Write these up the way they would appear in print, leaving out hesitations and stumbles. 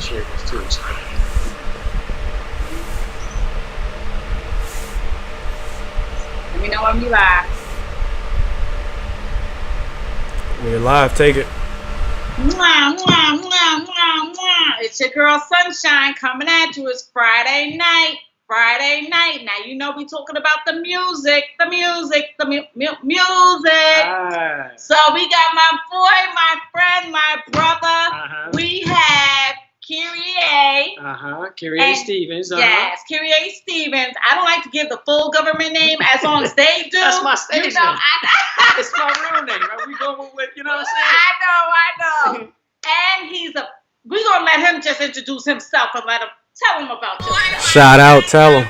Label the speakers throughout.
Speaker 1: share this too. So.
Speaker 2: Let me know when we live.
Speaker 3: We're live. Take it.
Speaker 2: Mwah, mwah, mwah, mwah, mwah. It's your girl Sunshine coming at you. It's Friday night. Friday night. Now you know we talking about the music. So we got my boy, my friend, my brother. We have Kyrie.
Speaker 1: Kyrie Stevens.
Speaker 2: Yes, Kyrie Stevens. I don't like to give the full government name as long as they do.
Speaker 1: That's my stage name. It's my real name. Right? We going with, you know what I'm saying?
Speaker 2: I know. And we're going to let him just introduce himself and tell him about yourself.
Speaker 3: Shout out, tell him.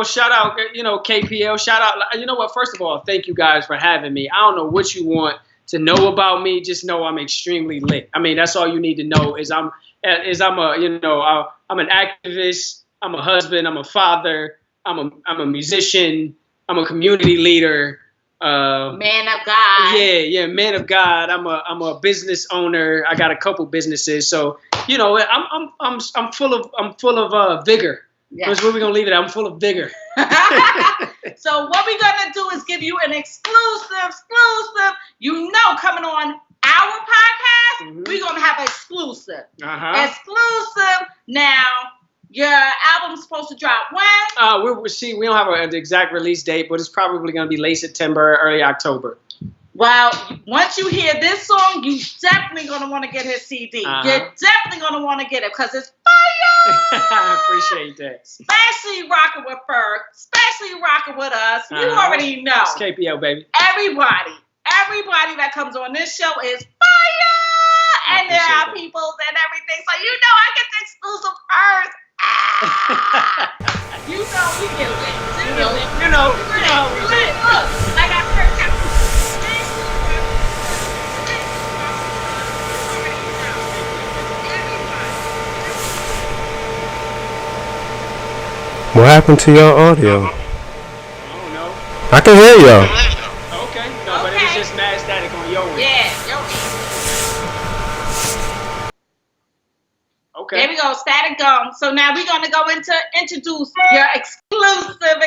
Speaker 1: Shout out, KPL. Shout out. You know what? First of all, thank you guys for having me. I don't know what you want to know about me. Just know I'm extremely lit. I mean, that's all you need to know is I'm an activist. I'm a husband. I'm a father. I'm a musician. I'm a community leader.
Speaker 2: Man of God.
Speaker 1: Yeah, man of God. I'm a business owner. I got a couple businesses, so I'm full of vigor. Yeah. That's where we're gonna leave it. I'm full of vigor.
Speaker 2: So what we're gonna do is give you an exclusive. Coming on our podcast, we're gonna have exclusive. Exclusive. Now, your album's supposed to drop when?
Speaker 1: We don't have an exact release date, but it's probably gonna be late September, early October.
Speaker 2: Well, once you hear this song, you definitely gonna want to get his CD. You're definitely gonna want to get it because it's fire.
Speaker 1: I appreciate that.
Speaker 2: Especially rocking with Ferg, especially rocking with us. You already know.
Speaker 1: It's KPL, baby.
Speaker 2: Everybody that comes on this show is fire, and there are peoples and everything. So I get the exclusive first. We get lit.
Speaker 1: You know we lit.
Speaker 2: Look, like I heard.
Speaker 3: What happened to your audio?
Speaker 1: I don't know.
Speaker 3: I can hear y'all.
Speaker 1: Okay. No, but it was just mad static on your end.
Speaker 2: Yeah, yo.
Speaker 1: Okay.
Speaker 2: There we go, static gone. So now we're gonna go into introduce your exclusive.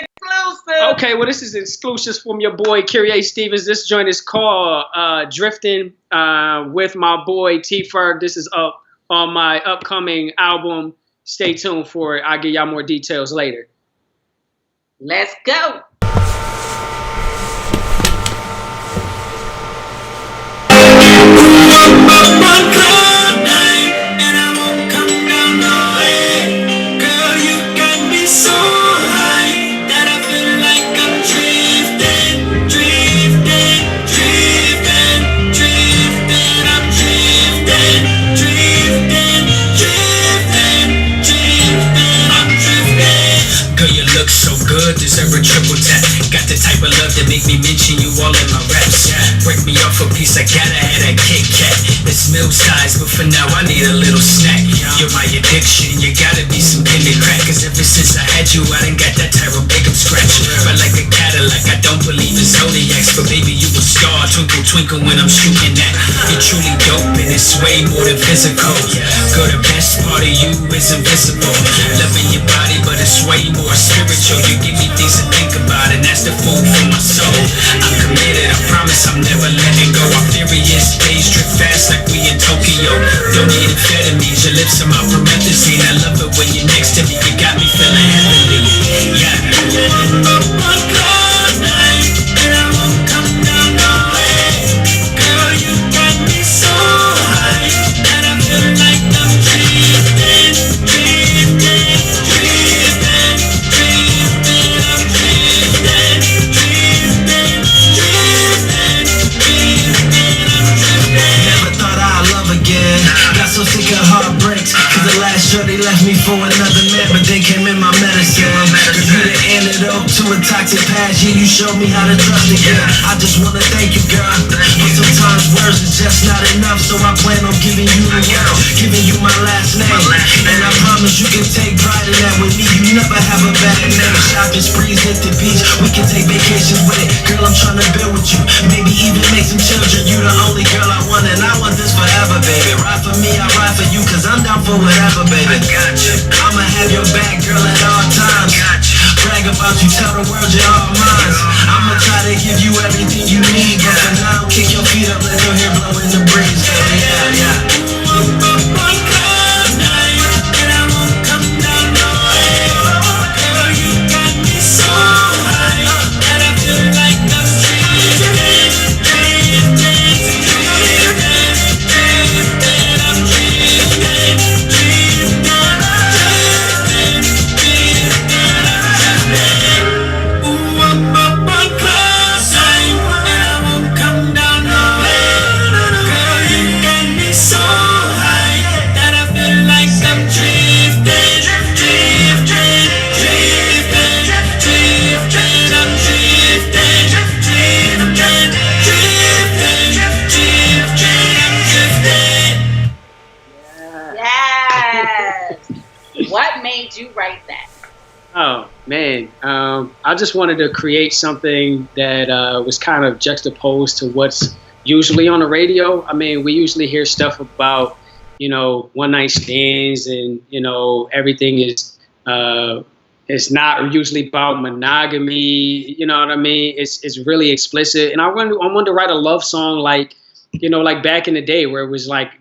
Speaker 1: Okay, well this is exclusive from your boy Kyrie Stevens. This joint is called Drifting with my boy T Ferg. This is up on my upcoming album. Stay tuned for it. I'll give y'all more details later.
Speaker 2: Let's go.
Speaker 4: Deserve a triple tap. Got the type of love that make me mention you all in my raps. Break me off a piece, I gotta have that Kit Kat. It's meal size, but for now I need a little snack. You're my addiction, you gotta be some candy crack. Cause ever since I had you, I done got that type of big up scratch. But like a Cadillac, I don't believe in zodiacs. But baby, you a star, twinkle twinkle when I'm shooting that. You're truly dope and it's way more than physical. Girl, the best part of you is invisible. Loving your body, but it's way more spiritual. You give me things to think about, and that's the food for my soul. I'm committed, I promise I'm never letting go. I'm furious, days drip fast like we in Tokyo. Don't need amphetamines, your lips are my promethazine. I love it when you're next to me, you got me feeling heavenly. Yeah. One cold night, and I won't come down no way. Girl, you got me so high that I feel like I'm drifting. Got so sick of heartbreaks, cause the last shorty left me for another man, but they came in my medicine. You the antidote to a toxic past, yeah, you showed me how to trust again. I just wanna thank you, girl, but sometimes words is just not enough, so I plan on giving you the world, giving you my last name. And I promise you can take pride in that with me, you never have a bad name. Shopping sprees, hit the beach, we can take vacations with it. Girl, I'm trying to build with you, maybe even make some children. You the only girl I want, and I want this forever, baby. Ride for me, I ride down for you, cause I'm down for whatever, baby. I got you. I'ma have your back, girl, at all times. I got you. Brag about you, tell the world you're all mine. I'ma try to give you everything you need, but for now, kick your feet up, let your hair blow in the breeze, baby. Yeah, yeah.
Speaker 2: What made you write that?
Speaker 1: Oh man, I just wanted to create something that was kind of juxtaposed to what's usually on the radio. I mean, we usually hear stuff about, you know, one night stands, and you know, everything is it's not usually about monogamy. You know what I mean? It's really explicit, and I wanted to write a love song like, you know, like back in the day where it was like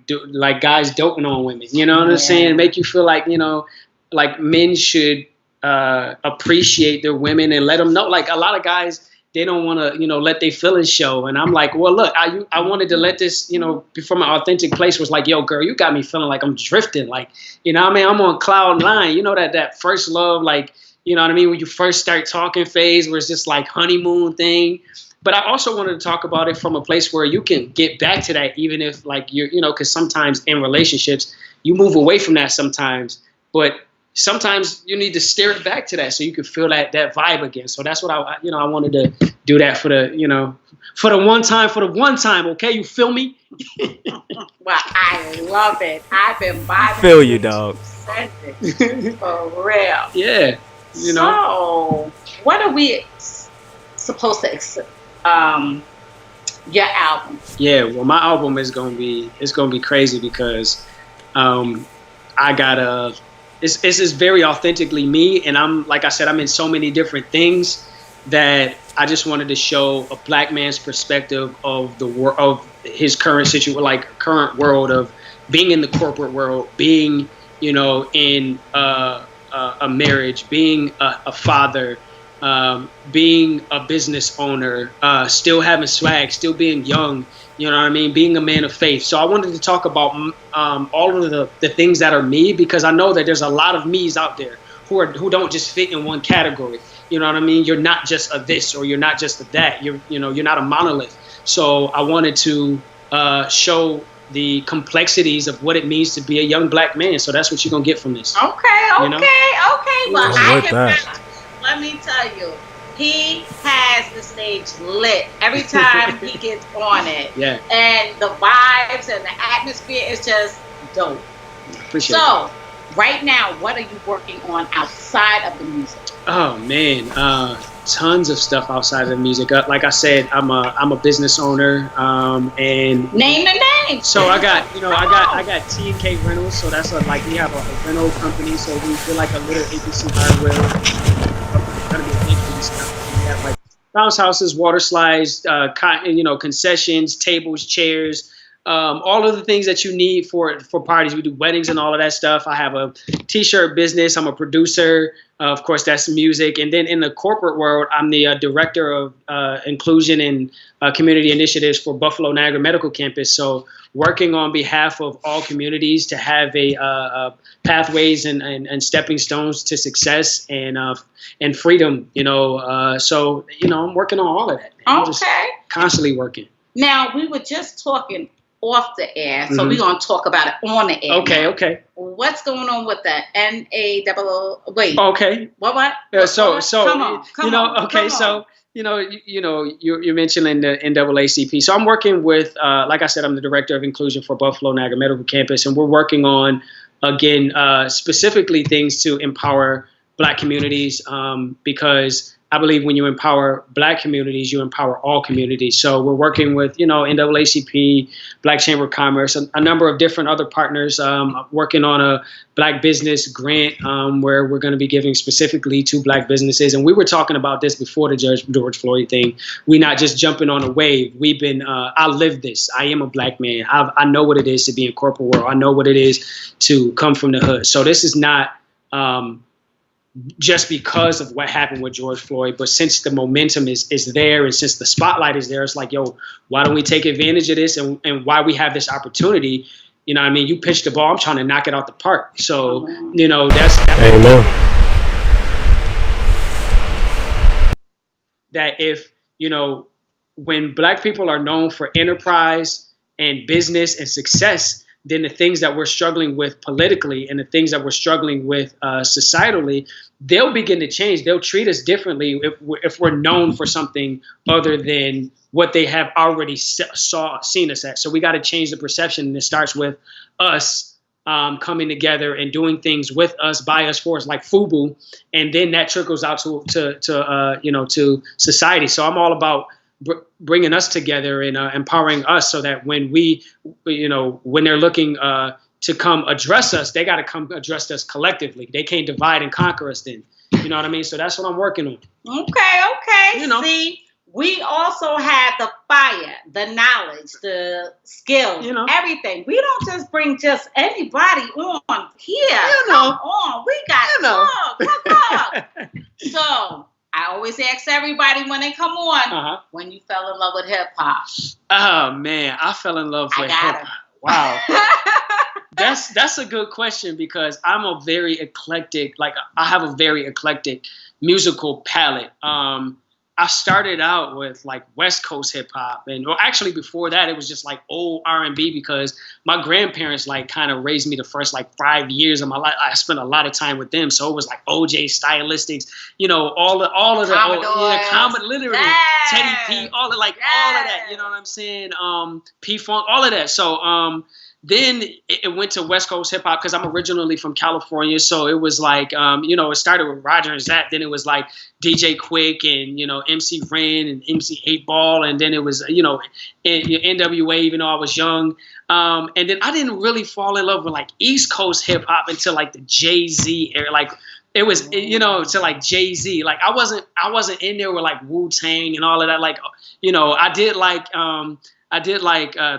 Speaker 1: guys doting on women. You know what I'm saying? Make you feel like, you know, like men should appreciate their women and let them know. Like a lot of guys, they don't want to, you know, let their feelings show. And I'm like, well, look, I wanted to let this, you know, from an authentic place, was like, yo, girl, you got me feeling like I'm drifting. Like, you know what I mean? I'm on cloud nine. You know, that first love, like, you know what I mean? When you first start talking phase where it's just like honeymoon thing. But I also wanted to talk about it from a place where you can get back to that, even if like you're, you know, because sometimes in relationships, you move away from that sometimes. But sometimes you need to steer it back to that so you can feel that vibe again. So that's what I wanted to do that for the, you know, for the one time. Okay, you feel me?
Speaker 2: Well, I love it. I've been vibing.
Speaker 3: Feel you, dog.
Speaker 2: For real.
Speaker 1: Yeah. You know.
Speaker 2: So, what are we supposed to accept? Your album.
Speaker 1: Yeah. Well, my album is gonna be crazy because I got This is very authentically me, and I'm, like I said, I'm in so many different things that I just wanted to show a black man's perspective of the world, of his current situation, like current world of being in the corporate world, being, you know, in a marriage, being a father, being a business owner, still having swag, still being young. You know what I mean? Being a man of faith. So I wanted to talk about all of the things that are me, because I know that there's a lot of me's out there who don't just fit in one category. You know what I mean? You're not just a this or you're not just a that. You're not a monolith. So I wanted to show the complexities of what it means to be a young black man. So that's what you're gonna get from this.
Speaker 2: Okay.
Speaker 1: You know?
Speaker 2: Well, let me tell you. He has the stage lit every time he gets on it.
Speaker 1: Yeah.
Speaker 2: And the vibes and the atmosphere is just dope.
Speaker 1: Appreciate it.
Speaker 2: So, right now, what are you working on outside of the music?
Speaker 1: Oh man, tons of stuff outside of the music. Like I said, I'm a business owner, and
Speaker 2: name the name.
Speaker 1: So I got T&K Rentals. So that's we have a rental company. So we're like a little ABC hardware. We have like bounce houses, water slides, concessions, tables, chairs, all of the things that you need for parties. We do weddings and all of that stuff. I have a t-shirt business. I'm a producer. Of course, that's music. And then in the corporate world, I'm the director of inclusion and community initiatives for Buffalo Niagara Medical Campus. So working on behalf of all communities to have a pathways and stepping stones to success and freedom. So I'm working on all of that. I'm just constantly working.
Speaker 2: Now, we were just talking off the air, so we're going to talk about it on the air.
Speaker 1: Okay.
Speaker 2: What's going on with the NAAA? Wait.
Speaker 1: Okay.
Speaker 2: What?
Speaker 1: So
Speaker 2: come on.
Speaker 1: Okay. So you're mentioning the NAACP. So I'm working with, like I said, I'm the director of inclusion for Buffalo Niagara Medical Campus, and we're working on, again, specifically things to empower Black communities, because I believe when you empower Black communities, you empower all communities. So we're working with, NAACP, Black Chamber of Commerce, a number of different other partners, working on a Black business grant where we're going to be giving specifically to Black businesses. And we were talking about this before the George Floyd thing. We're not just jumping on a wave. We've been, I live this. I am a Black man. I know what it is to be in corporate world. I know what it is to come from the hood. So this is not just because of what happened with George Floyd, but since the momentum is there and since the spotlight is there, it's like, yo, why don't we take advantage of this and why we have this opportunity? You know what I mean? You pitch the ball, I'm trying to knock it out the park. So, that's
Speaker 3: Amen.
Speaker 1: That if, when Black people are known for enterprise and business and success, then the things that we're struggling with politically and the things that we're struggling with societally, they'll begin to change. They'll treat us differently if we're known for something other than what they have already seen us at. So we got to change the perception, and it starts with us coming together and doing things with us, by us, for us, like FUBU, and then that trickles out to society. So I'm all about bringing us together and empowering us, so that when when they're looking to come address us, they got to come address us collectively. They can't divide and conquer us then. You know what I mean? So that's what I'm working on.
Speaker 2: Okay. See, we also have the fire, the knowledge, the skills, everything. We don't just bring just anybody on here. Come on. We got talk. So I always ask everybody when they come on, when you fell in love with hip hop.
Speaker 1: Oh man, I fell in love with hip hop. Wow. That's a good question, because I'm a very eclectic, I have a very eclectic musical palette. I started out with West Coast hip hop, and actually before that it was just old R&B, because my grandparents kind of raised me the first 5 years of my life. I spent a lot of time with them, so it was OJ Stylistics, all of the Commodore, literally Teddy P, all of that. You know what I'm saying? P Funk, all of that. So then it went to West Coast hip hop, because I'm originally from California. So it was it started with Roger and Zap. Then it was DJ Quick and, MC Ren and MC 8Ball. And then it was, NWA, even though I was young. And then I didn't really fall in love with East Coast hip hop until the JayZ era. It was, to JayZ. I wasn't in there with Wu-Tang and all of that. I did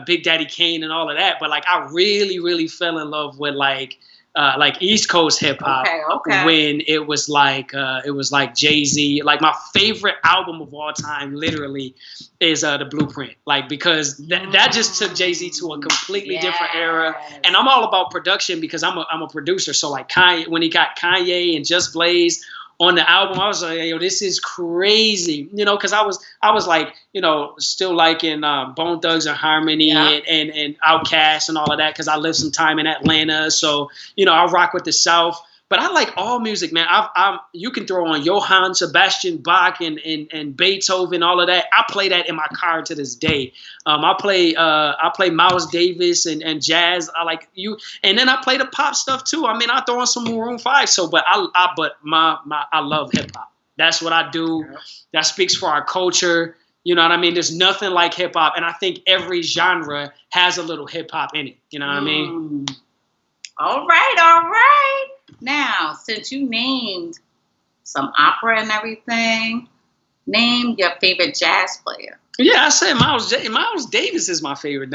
Speaker 1: Big Daddy Kane and all of that, but I really, really fell in love with East Coast hip hop when it was JayZ. My favorite album of all time, literally, is The Blueprint. Because that just took JayZ to a completely different era. And I'm all about production, because I'm a producer. So Kanye, when he got Kanye and Just Blaze on the album, I was like, yo, this is crazy, because I was still liking Bone Thugs and Harmony and Outkast and all of that, because I lived some time in Atlanta. So, I rock with the South. But I like all music, man. You can throw on Johann Sebastian Bach and Beethoven, all of that. I play that in my car to this day. I play Miles Davis and jazz. And then I play the pop stuff too. I mean, I throw on some Maroon 5. So, but I love hip hop. That's what I do. That speaks for our culture. You know what I mean? There's nothing like hip hop, and I think every genre has a little hip hop in it. You know what I mean?
Speaker 2: All right. Now, since you named some opera and everything, name your favorite jazz player.
Speaker 1: Yeah, I said Miles Davis is my favorite.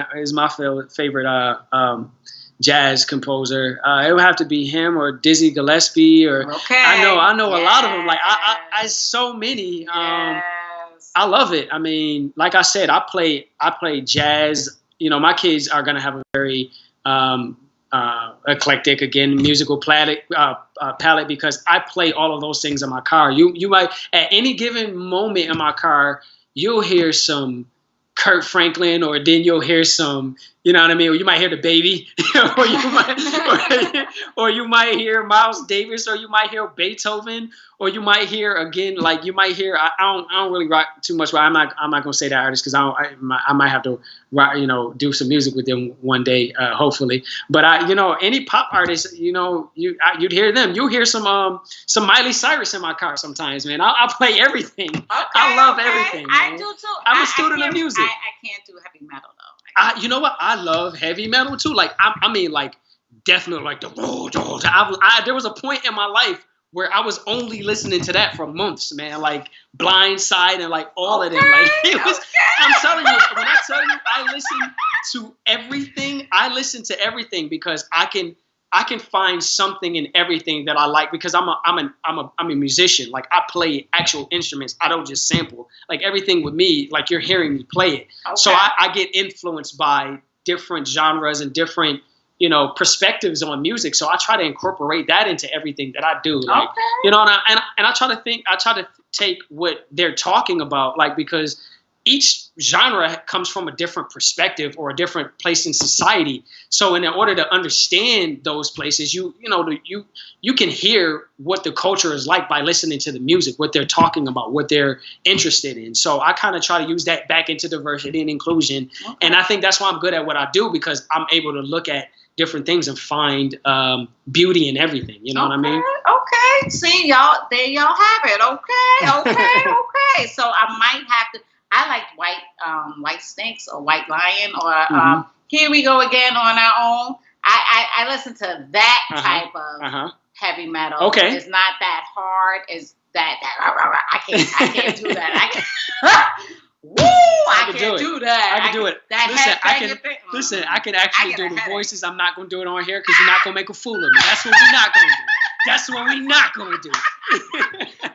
Speaker 1: Jazz composer. It would have to be him or Dizzy Gillespie, or I know a lot of them. I so many. I love it. I mean, like I said, I play jazz. My kids are gonna have a very eclectic, again, musical palette, because I play all of those things in my car. You might, at any given moment in my car, you'll hear some Kurt Franklin, or then you'll hear some You know what I mean? Or you might hear the baby, or you might hear Miles Davis, or you might hear Beethoven, or you might hear again, like you might hear. I don't really rock too much, but I'm not gonna say that artist because I might have to rock, do some music with them one day, hopefully. But any pop artist, you'd hear them. You'll hear some Miley Cyrus in my car sometimes, man. I'll play everything. Okay, I love everything. Man.
Speaker 2: I do too.
Speaker 1: I'm a student of music.
Speaker 2: I can't do heavy metal though.
Speaker 1: You know what? I love heavy metal too. Like I mean, like definitely like the. There was a point in my life where I was only listening to that for months, man. Like Blind Side and like all of them. Like it was. I'm telling you, when I tell you, I listen to everything. I listen to everything because I can find something in everything that I like because I'm a musician. Like I play actual instruments. I don't just sample. Like everything with me, like you're hearing me play it. Okay. So I get influenced by different genres and different, perspectives on music. So I try to incorporate that into everything that I do. Like, and I try to take what they're talking about, like, because each genre comes from a different perspective or a different place in society. So in order to understand those places, you can hear what the culture is like by listening to the music, what they're talking about, what they're interested in. So I kind of try to use that back into diversity and inclusion. Okay. And I think that's why I'm good at what I do, because I'm able to look at different things and find beauty in everything. You know what I mean?
Speaker 2: Okay. See, y'all, there y'all have it. Okay. So I might have to. I like White Snakes or White Lion or Here We Go Again on Our Own. I listen to that type of heavy metal. Okay. It's not that hard. It's that I can't do that. I can't do that.
Speaker 1: I can do it. I can actually do the voices. I'm not gonna do it on here because you're not gonna make a fool of me. That's what we're not gonna do.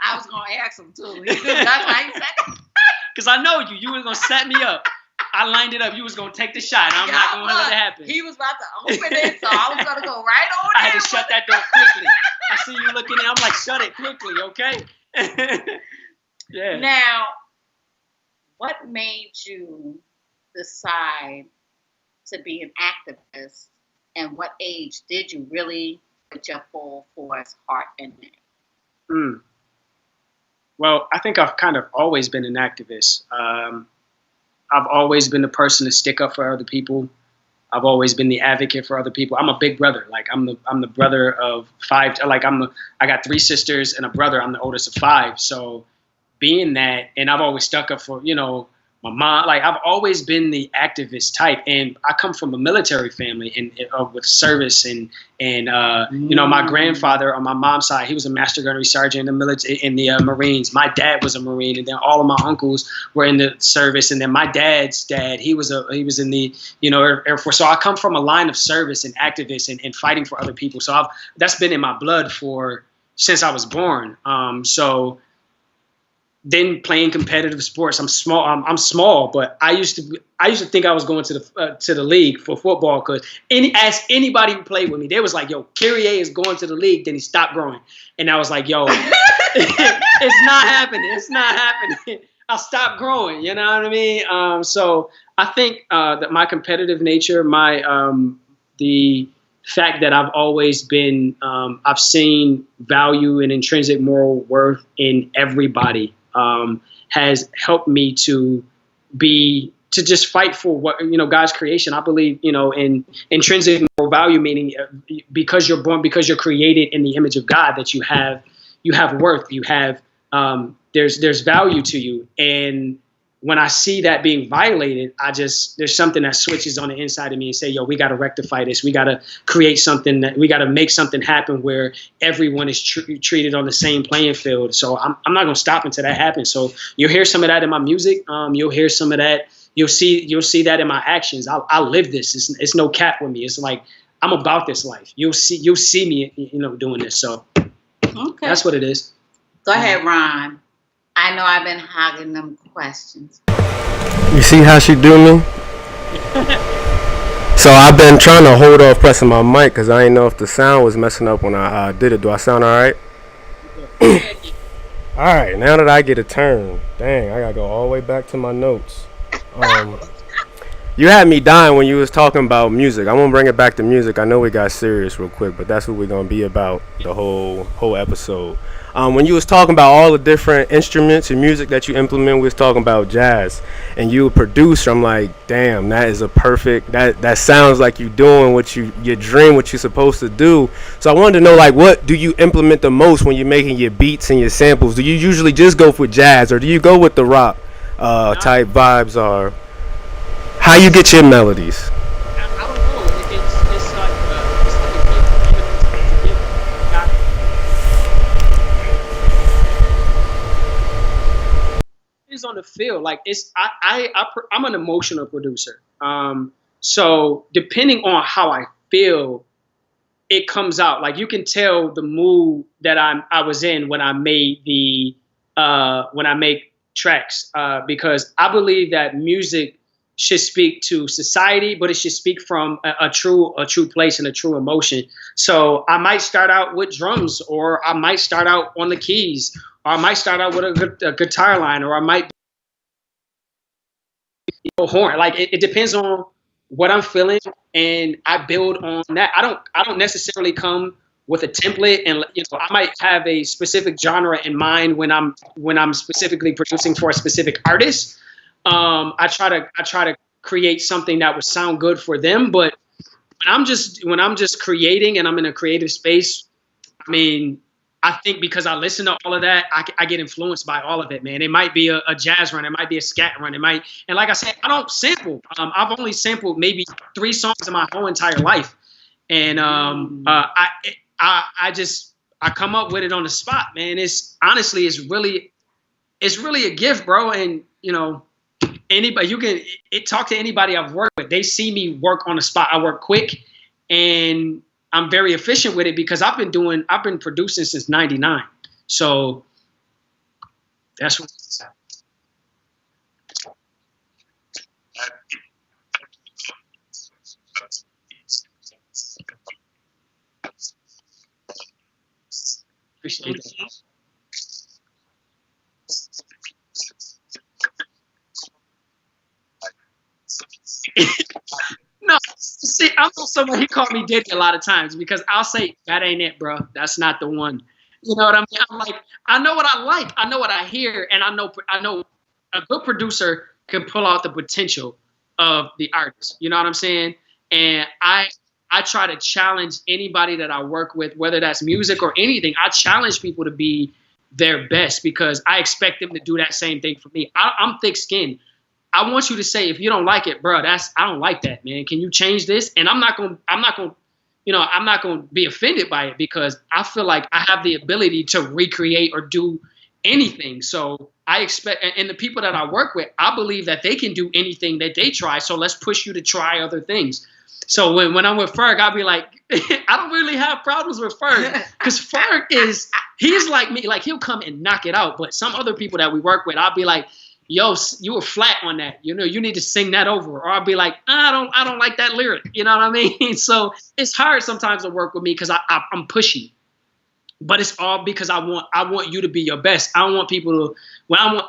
Speaker 2: I was gonna ask him too. That's why he said that.
Speaker 1: Because I know you was going to set me up. I lined it up. You was going to take the shot. I'm not going to let it happen.
Speaker 2: He was about to open it, so I was going to go right on
Speaker 1: I had to shut that door quickly. I see you looking in. I'm like, shut it quickly, okay? Yeah.
Speaker 2: Now, what made you decide to be an activist, and what age did you really put your full force, heart, and name?
Speaker 1: Well, I think I've kind of always been an activist. I've always been the person to stick up for other people. I've always been the advocate for other people. I'm a big brother. Like I'm the brother of 5. Like I got 3 sisters and a brother. I'm the oldest of 5. So being that, and I've always stuck up for, my mom. Like I've always been the activist type, and I come from a military family and with service and my grandfather on my mom's side, he was a master gunnery sergeant in the military in the Marines. My dad was a Marine, and then all of my uncles were in the service, and then my dad's dad, he was in the Air Force. So I come from a line of service and activists and fighting for other people. So that's been in my blood since I was born. Then playing competitive sports. I'm small, but I used to think I was going to the league for football because as anybody who played with me, they was like, "Yo, Kyrie is going to the league." Then he stopped growing, and I was like, "Yo, it's not happening. It's not happening." I stopped growing. You know what I mean? So I think that my competitive nature, the fact that I've always been, I've seen value and intrinsic moral worth in everybody. Has helped me to just fight for what, God's creation. I believe, in intrinsic moral value, meaning because you're born, because you're created in the image of God, that you have worth, you have, there's value to you. And when I see that being violated, there's something that switches on the inside of me and say, yo, we got to rectify this. We got to create something we got to make something happen where everyone is treated on the same playing field. So I'm not going to stop until that happens. So you'll hear some of that in my music. You'll hear some of that. You'll see that in my actions. I live this. It's no cap with me. It's like, I'm about this life. You'll see me, doing this. So that's what it is.
Speaker 2: Go ahead, Ron. I know I've been hogging them questions.
Speaker 3: You see how she do me? So I've been trying to hold off pressing my mic because I didn't know if the sound was messing up when I did it. Do I sound all right? All right, now that I get a turn, dang, I got to go all the way back to my notes. You had me dying when you was talking about music. I'm gonna bring it back to music. I know we got serious real quick, but that's what we're gonna be about the whole episode. When you was talking about all the different instruments and music that you implement, we was talking about jazz, and you a producer. I'm like, damn, that is a perfect. That sounds like you doing what your dream, what you're supposed to do. So I wanted to know, like, what do you implement the most when you're making your beats and your samples? Do you usually just go for jazz, or do you go with the rock type vibes, or how you get your melodies?
Speaker 1: I don't know. It's on the field. Like I'm an emotional producer. So depending on how I feel, it comes out. Like you can tell the mood that I was in when I made when I make tracks, because I believe that music should speak to society, but it should speak from a true place and a true emotion. So I might start out with drums, or I might start out on the keys, or I might start out with a guitar line, or I might a horn. Like it depends on what I'm feeling, and I build on that. I don't necessarily come with a template, and I might have a specific genre in mind when I'm specifically producing for a specific artist. I try to create something that would sound good for them. But when I'm just creating and I'm in a creative space, I mean, I think because I listen to all of that, I get influenced by all of it, man. It might be a jazz run, it might be a scat run, and like I said, I don't sample. I've only sampled maybe 3 songs in my whole entire life, and I come up with it on the spot, man. It's really a gift, bro. And anybody you can talk to anybody I've worked with. They see me work on the spot. I work quick, and I'm very efficient with it because I've been producing since '99. So that's what. Appreciate that. No, see, I'm someone he called me Diddy a lot of times because I'll say that ain't it, bro. That's not the one. You know what I mean? I'm like, I know what I like, I know what I hear, and I know a good producer can pull out the potential of the artist. You know what I'm saying? And I try to challenge anybody that I work with, whether that's music or anything. I challenge people to be their best because I expect them to do that same thing for me. I'm thick-skinned. I want you to say, if you don't like it, bro, I don't like that, man. Can you change this? And I'm not gonna be offended by it because I feel like I have the ability to recreate or do anything. So I expect, and the people that I work with, I believe that they can do anything that they try. So let's push you to try other things. So when I'm with Ferg, I'll be like, I don't really have problems with Ferg because Ferg he's like me, like he'll come and knock it out. But some other people that we work with, I'll be like, yo, you were flat on that. You need to sing that over. Or I'll be like, I don't like that lyric. You know what I mean? So it's hard sometimes to work with me because I'm pushy. But it's all because I want you to be your best. I don't want people to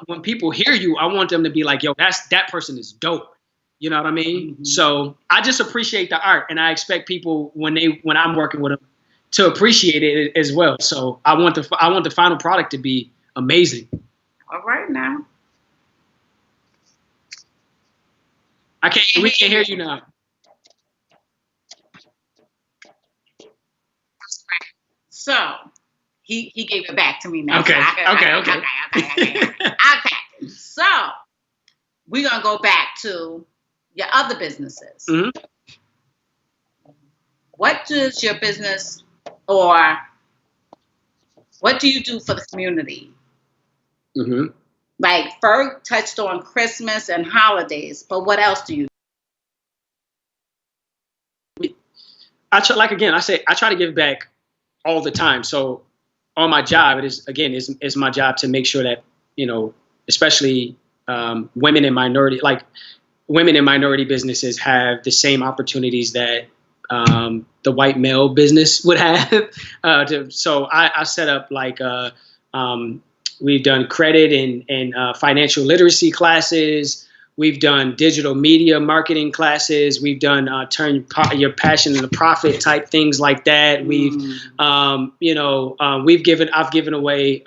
Speaker 1: when people hear you, I want them to be like, yo, that person is dope. You know what I mean? Mm-hmm. So I just appreciate the art, and I expect people when I'm working with them to appreciate it as well. So I want the final product to be amazing.
Speaker 2: All right now.
Speaker 1: We can't hear you now.
Speaker 2: So he gave it back to me now.
Speaker 1: Okay.
Speaker 2: Okay. So we're gonna go back to your other businesses.
Speaker 1: Mm-hmm.
Speaker 2: What does your business, or what do you do for the community?
Speaker 1: Mm-hmm.
Speaker 2: Like Ferg touched on Christmas and holidays, but what else do you do?
Speaker 1: I try to give back all the time. So on my job, it's my job to make sure that, especially women in minority businesses have the same opportunities that the white male business would have. So I set up we've done credit and financial literacy classes. We've done digital media marketing classes. We've done turn your passion into profit type things like that. We've, I've given away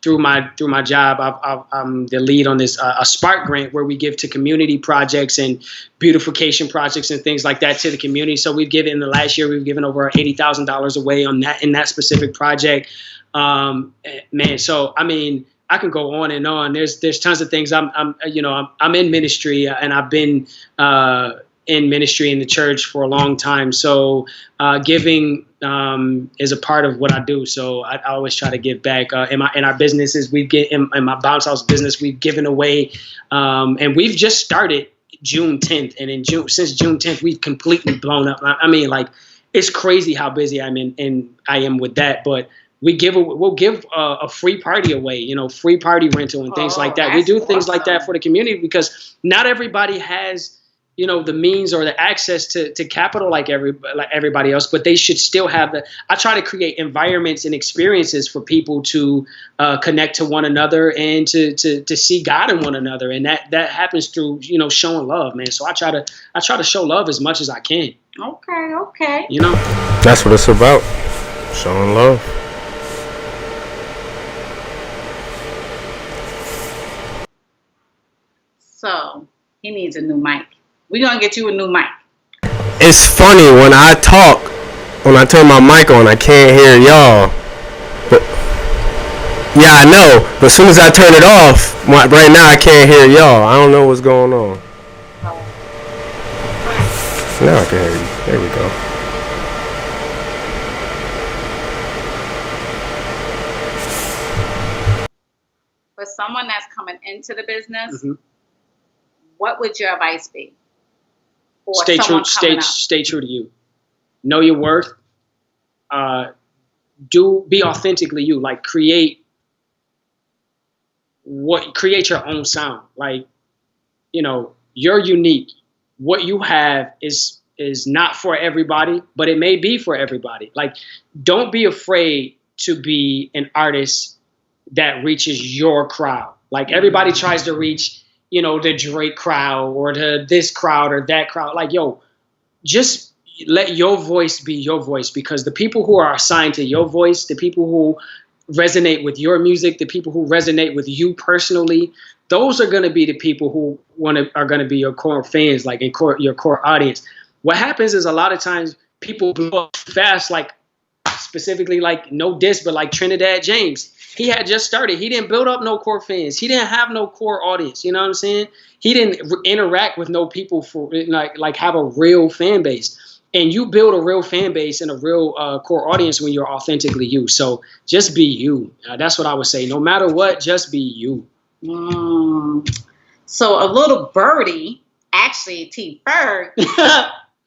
Speaker 1: through my job. I'm the lead on this a Spark grant where we give to community projects and beautification projects and things like that to the community. So we've given in the last year, we've given over $80,000 away on that in that specific project. Man, so I mean, I can go on and on. There's tons of things. I'm in ministry and I've been in ministry in the church for a long time. So giving is a part of what I do. So I always try to give back. In our businesses, in my bounce house business, we've given away, and we've just started June 10th, and since June 10th, we've completely blown up. I mean, like, it's crazy how busy I am with that, but. We'll give a free party away, free party rental and things like that. We do things like that for the community because not everybody has, the means or the access to capital like everybody else, but they should still have I try to create environments and experiences for people to connect to one another and to see God in one another. And that happens through, showing love, man. So I try to show love as much as I can.
Speaker 2: Okay.
Speaker 3: That's what it's about. Showing love.
Speaker 2: So he needs a new mic. We're going to get you a new mic.
Speaker 3: It's funny when I turn my mic on, I can't hear y'all. But, yeah, I know. But as soon as I turn it off, right now I can't hear y'all. I don't know what's going on. Now I can hear you. There we go.
Speaker 2: For someone that's coming into the business, what would your advice be?
Speaker 1: Stay true to you. Know your worth. Be authentically you. Like create your own sound. Like, you're unique. What you have is not for everybody, but it may be for everybody. Like, don't be afraid to be an artist that reaches your crowd. Like, everybody tries to reach the Drake crowd or to this crowd or that crowd. Like, just let your voice be your voice, because the people who are assigned to your voice, the people who resonate with your music, the people who resonate with you personally, those are going to be the people who are going to be your core fans, like your core audience. What happens is a lot of times people blow up fast, like specifically like no diss, but like Trinidad James. He had just started. He didn't build up no core fans. He didn't have no core audience. You know what I'm saying? He didn't interact with no people for like have a real fan base. And you build a real fan base and a real core audience when you're authentically you. So just be you. That's what I would say. No matter what, just be you.
Speaker 2: So a little birdie, actually, T. Ferg.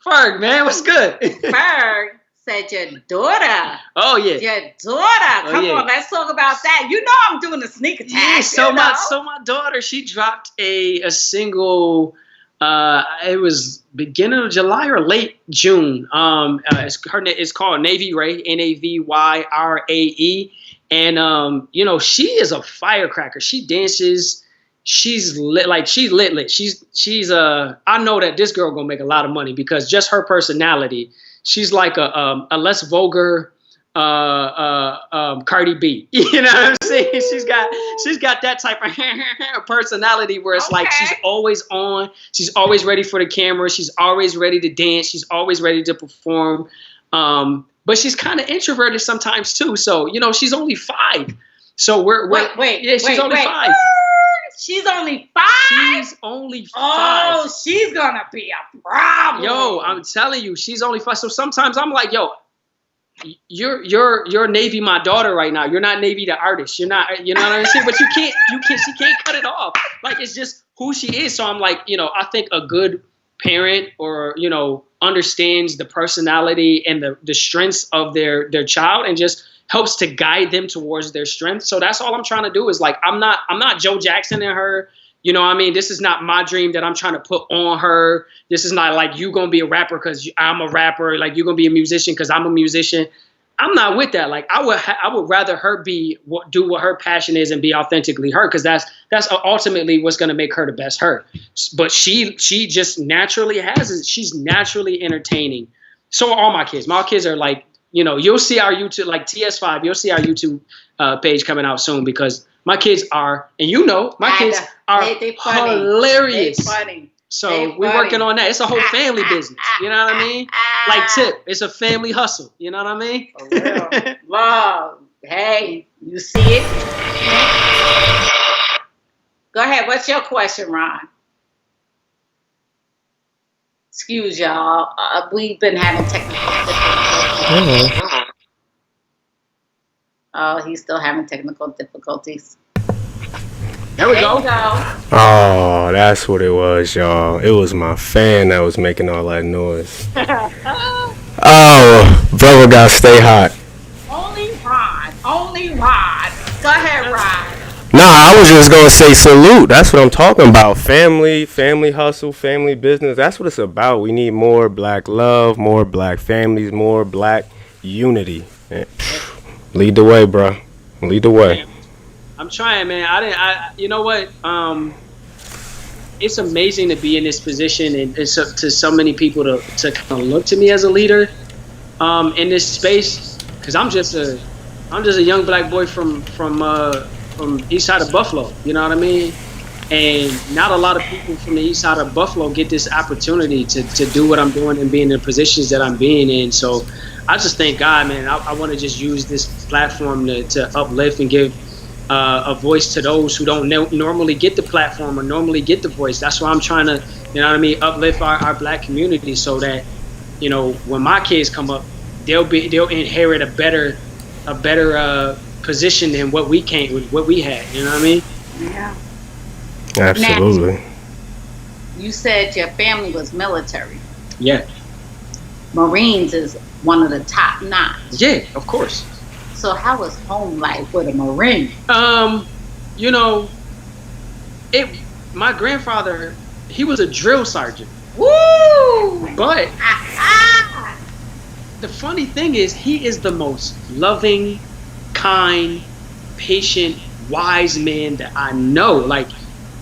Speaker 1: Ferg, man, what's good?
Speaker 2: Ferg said your daughter.
Speaker 1: Oh yeah.
Speaker 2: Your daughter. Come on, let's talk about that. I'm doing a sneak attack.
Speaker 1: Yeah, so my daughter, she dropped a single. It was beginning of July or late June. It's called Navy Ray, Navyrae, and she is a firecracker. She dances. She's lit. She's lit. She's I know that this girl gonna make a lot of money because just her personality. She's like a less vulgar Cardi B. You know what I'm saying? She's got that type of personality where it's like she's always on. She's always ready for the camera. She's always ready to dance. She's always ready to perform. But she's kind of introverted sometimes too. So she's only 5. So she's only 5.
Speaker 2: She's only 5?
Speaker 1: She's only 5.
Speaker 2: Oh, she's gonna be a problem.
Speaker 1: Yo, I'm telling you, she's only 5. So sometimes I'm like, yo, you're Navy my daughter right now. You're not Navy the artist. You're not, you know what I'm saying? But she can't cut it off. Like, it's just who she is. So I'm like, I think a good parent or, understands the personality and the strengths of their child and just helps to guide them towards their strength. So that's all I'm trying to do is like, I'm not Joe Jackson in her. This is not my dream that I'm trying to put on her. This is not like you going to be a rapper because I'm a rapper. Like you're going to be a musician because I'm a musician. I'm not with that. Like I would rather her do what her passion is and be authentically her, because that's ultimately what's going to make her the best her. But she just naturally has it. She's naturally entertaining. So are all my kids. My kids are like, you'll see our YouTube, like TS5. You'll see our YouTube page coming out soon, because my kids are, and my kids are hilarious. They funny. So we're working on that. It's a whole family business. You know what I mean? Like Tip, it's a family hustle. You know what I mean? For real.
Speaker 2: Love. Hey, you see it? Go ahead. What's your question, Ron? Excuse y'all. We've been having technical difficulties. Oh, he's still having technical difficulties.
Speaker 1: There we go.
Speaker 3: Oh, that's what it was, y'all. It was my fan that was making all that noise. Oh, brother gotta stay hot.
Speaker 2: Only Rod. Go ahead, Rod.
Speaker 3: Nah, I was just gonna say salute. That's what I'm talking about. Family hustle, family business. That's what it's about. We need more black love, more black families, more black unity. Lead the way, bro. Lead the way.
Speaker 1: I'm trying, man. You know what? It's amazing to be in this position, and to so many people to kind of look to me as a leader in this space, because I'm just a young black boy from east side of Buffalo. You know what I mean? And not a lot of people from the east side of Buffalo get this opportunity to do what I'm doing and be in the positions that I'm being in. So I just thank God, man. I want to just use this platform to uplift and give a voice to those who don't normally get the platform or normally get the voice. That's why I'm trying to, uplift our black community, so that, when my kids come up, they'll inherit a better position than what we had. You know what I mean?
Speaker 2: Yeah.
Speaker 3: Absolutely.
Speaker 2: Now, you said your family was military.
Speaker 1: Yeah.
Speaker 2: Marines is one of the top notch.
Speaker 1: Yeah, of course.
Speaker 2: So how was home life with a Marine?
Speaker 1: My grandfather, he was a drill sergeant.
Speaker 2: Woo!
Speaker 1: But the funny thing is, he is the most loving, kind, patient, wise man that I know. Like,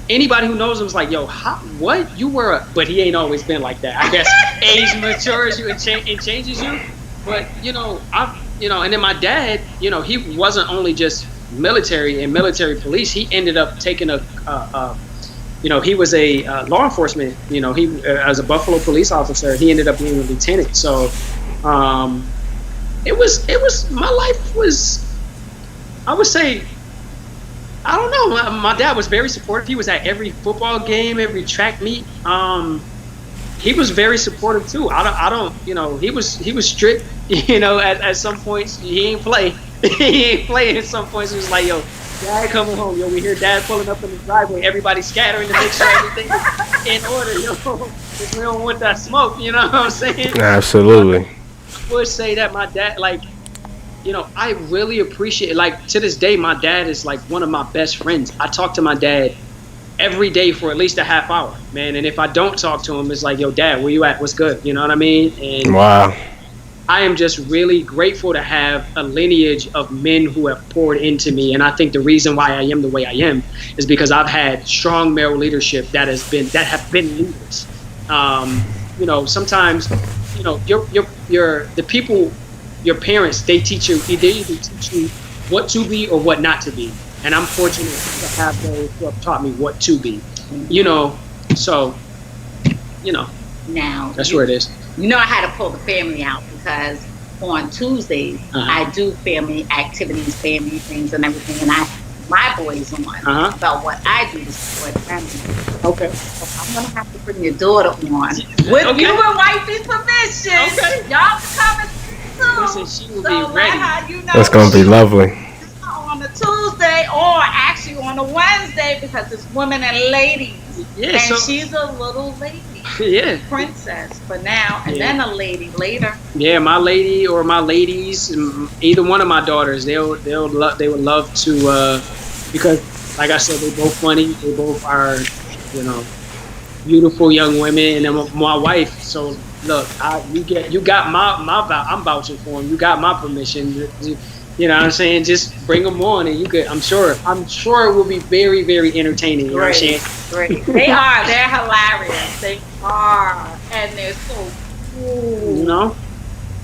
Speaker 1: anybody who knows him is like, yo, what? You were a... But he ain't always been like that. I guess age matures you and changes you. But, and then my dad, he wasn't only just military and military police. He ended up taking he was a law enforcement, he as a Buffalo police officer, he ended up being a lieutenant. So it was my life was, I would say, I don't know. My dad was very supportive. He was at every football game, every track meet. He was very supportive too. I don't, he was strict, at some points. He ain't play. He ain't play at some points. He was like, yo, Dad coming home. Yo, we hear Dad pulling up in the driveway. Everybody scattering to make sure everything is in order, because we don't want that smoke, you know what I'm saying?
Speaker 3: Absolutely.
Speaker 1: I would say that my dad, I really appreciate, to this day, my dad is one of my best friends. I talk to my dad every day for at least a half hour, man. And if I don't talk to him, it's like, yo, Dad, where you at? What's good? You know what I mean? And
Speaker 3: wow.
Speaker 1: I am just really grateful to have a lineage of men who have poured into me. And I think the reason why I am the way I am is because I've had strong male leadership that have been leaders. Sometimes, the people, your parents, they either teach you what to be or what not to be. And I'm fortunate to have those who have taught me what to be, so,
Speaker 2: Now,
Speaker 1: that's where it is.
Speaker 2: I had to pull the family out, because on Tuesdays, I do family activities, family things and everything, and my boys on about what I do to support family.
Speaker 1: Okay.
Speaker 2: So I'm going to have to bring your daughter on with you and wifey's permission.
Speaker 1: Okay.
Speaker 2: Y'all coming soon.
Speaker 1: Listen, she will be ready.
Speaker 3: That's going to be lovely.
Speaker 2: On a Tuesday, or actually on a Wednesday, because it's women and ladies.
Speaker 1: Yeah,
Speaker 2: and she's a little lady.
Speaker 1: Yeah.
Speaker 2: Princess for now, and then a lady later.
Speaker 1: Yeah, my lady or my ladies, either one of my daughters, they would love to, because like I said, they both funny. They both are, beautiful young women, and then my wife. So look, you got my I'm vouching for him. You got my permission. You know what I'm saying? Just bring them on, and you could. I'm sure it will be very, very entertaining. You know what I'm saying?
Speaker 2: Great. They are. They're hilarious. They are, and they're so cool.
Speaker 1: You know.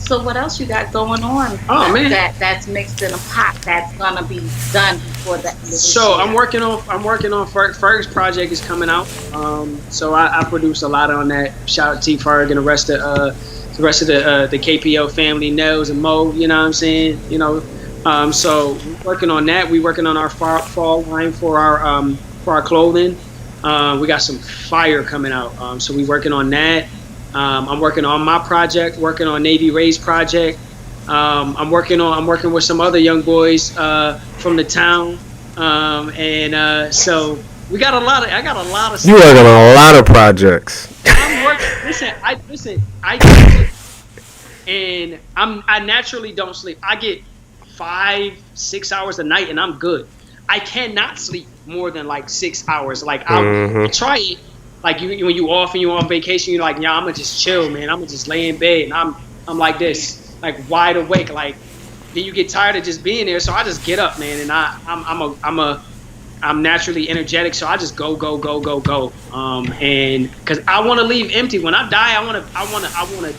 Speaker 2: So what else you got going on?
Speaker 1: Oh man,
Speaker 2: that's mixed in a pot. That's gonna be done before that.
Speaker 1: So I'm working on Ferg's project is coming out. So I produce a lot on that. Shout out to Ferg and the rest of the KPO family, Nels and Mo. You know what I'm saying? You know, so working on that. We working on our fall line for our clothing. We got some fire coming out. So we working on that. I'm working on my project, working on Navy Ray's project. I'm working with some other young boys from the town, so I got a lot of.
Speaker 3: You working on a lot of projects.
Speaker 1: I'm working. And I naturally don't sleep. I get 5-6 hours a night, and I'm good. I cannot sleep more than like 6 hours. Like I'll try it. Like when you off and you on vacation, you're like, yeah, I'm gonna just chill, man. I'm gonna just lay in bed, and I'm like this, like wide awake. Like then you get tired of just being there, so I just get up, man, and I'm naturally energetic, so I just go. And because I want to leave empty. When I die, I want to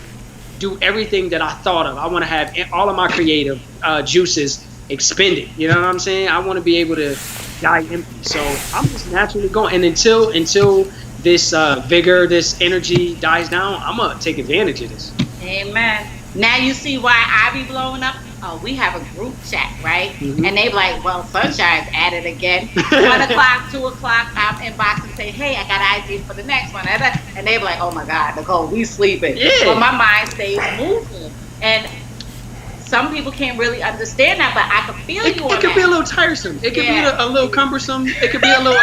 Speaker 1: do everything that I thought of. I want to have all of my creative juices expended. You know what I'm saying? I want to be able to die empty. So I'm just naturally going, and until this vigor, this energy dies down, I'm gonna take advantage of this.
Speaker 2: Amen. Now you see why I be blowing up. Oh, we have a group chat, right? Mm-hmm. And they be like, well, Sunshine's at it again. 1 o'clock, 2 o'clock, I'm inbox and say, hey, I got an idea for the next one. And they be like, oh my God, Nicole, we sleeping. Yeah. But my mind stays moving. And some people can't really understand that, but I can feel you on that.
Speaker 1: It could be a little tiresome. It could be a little cumbersome. It could be a little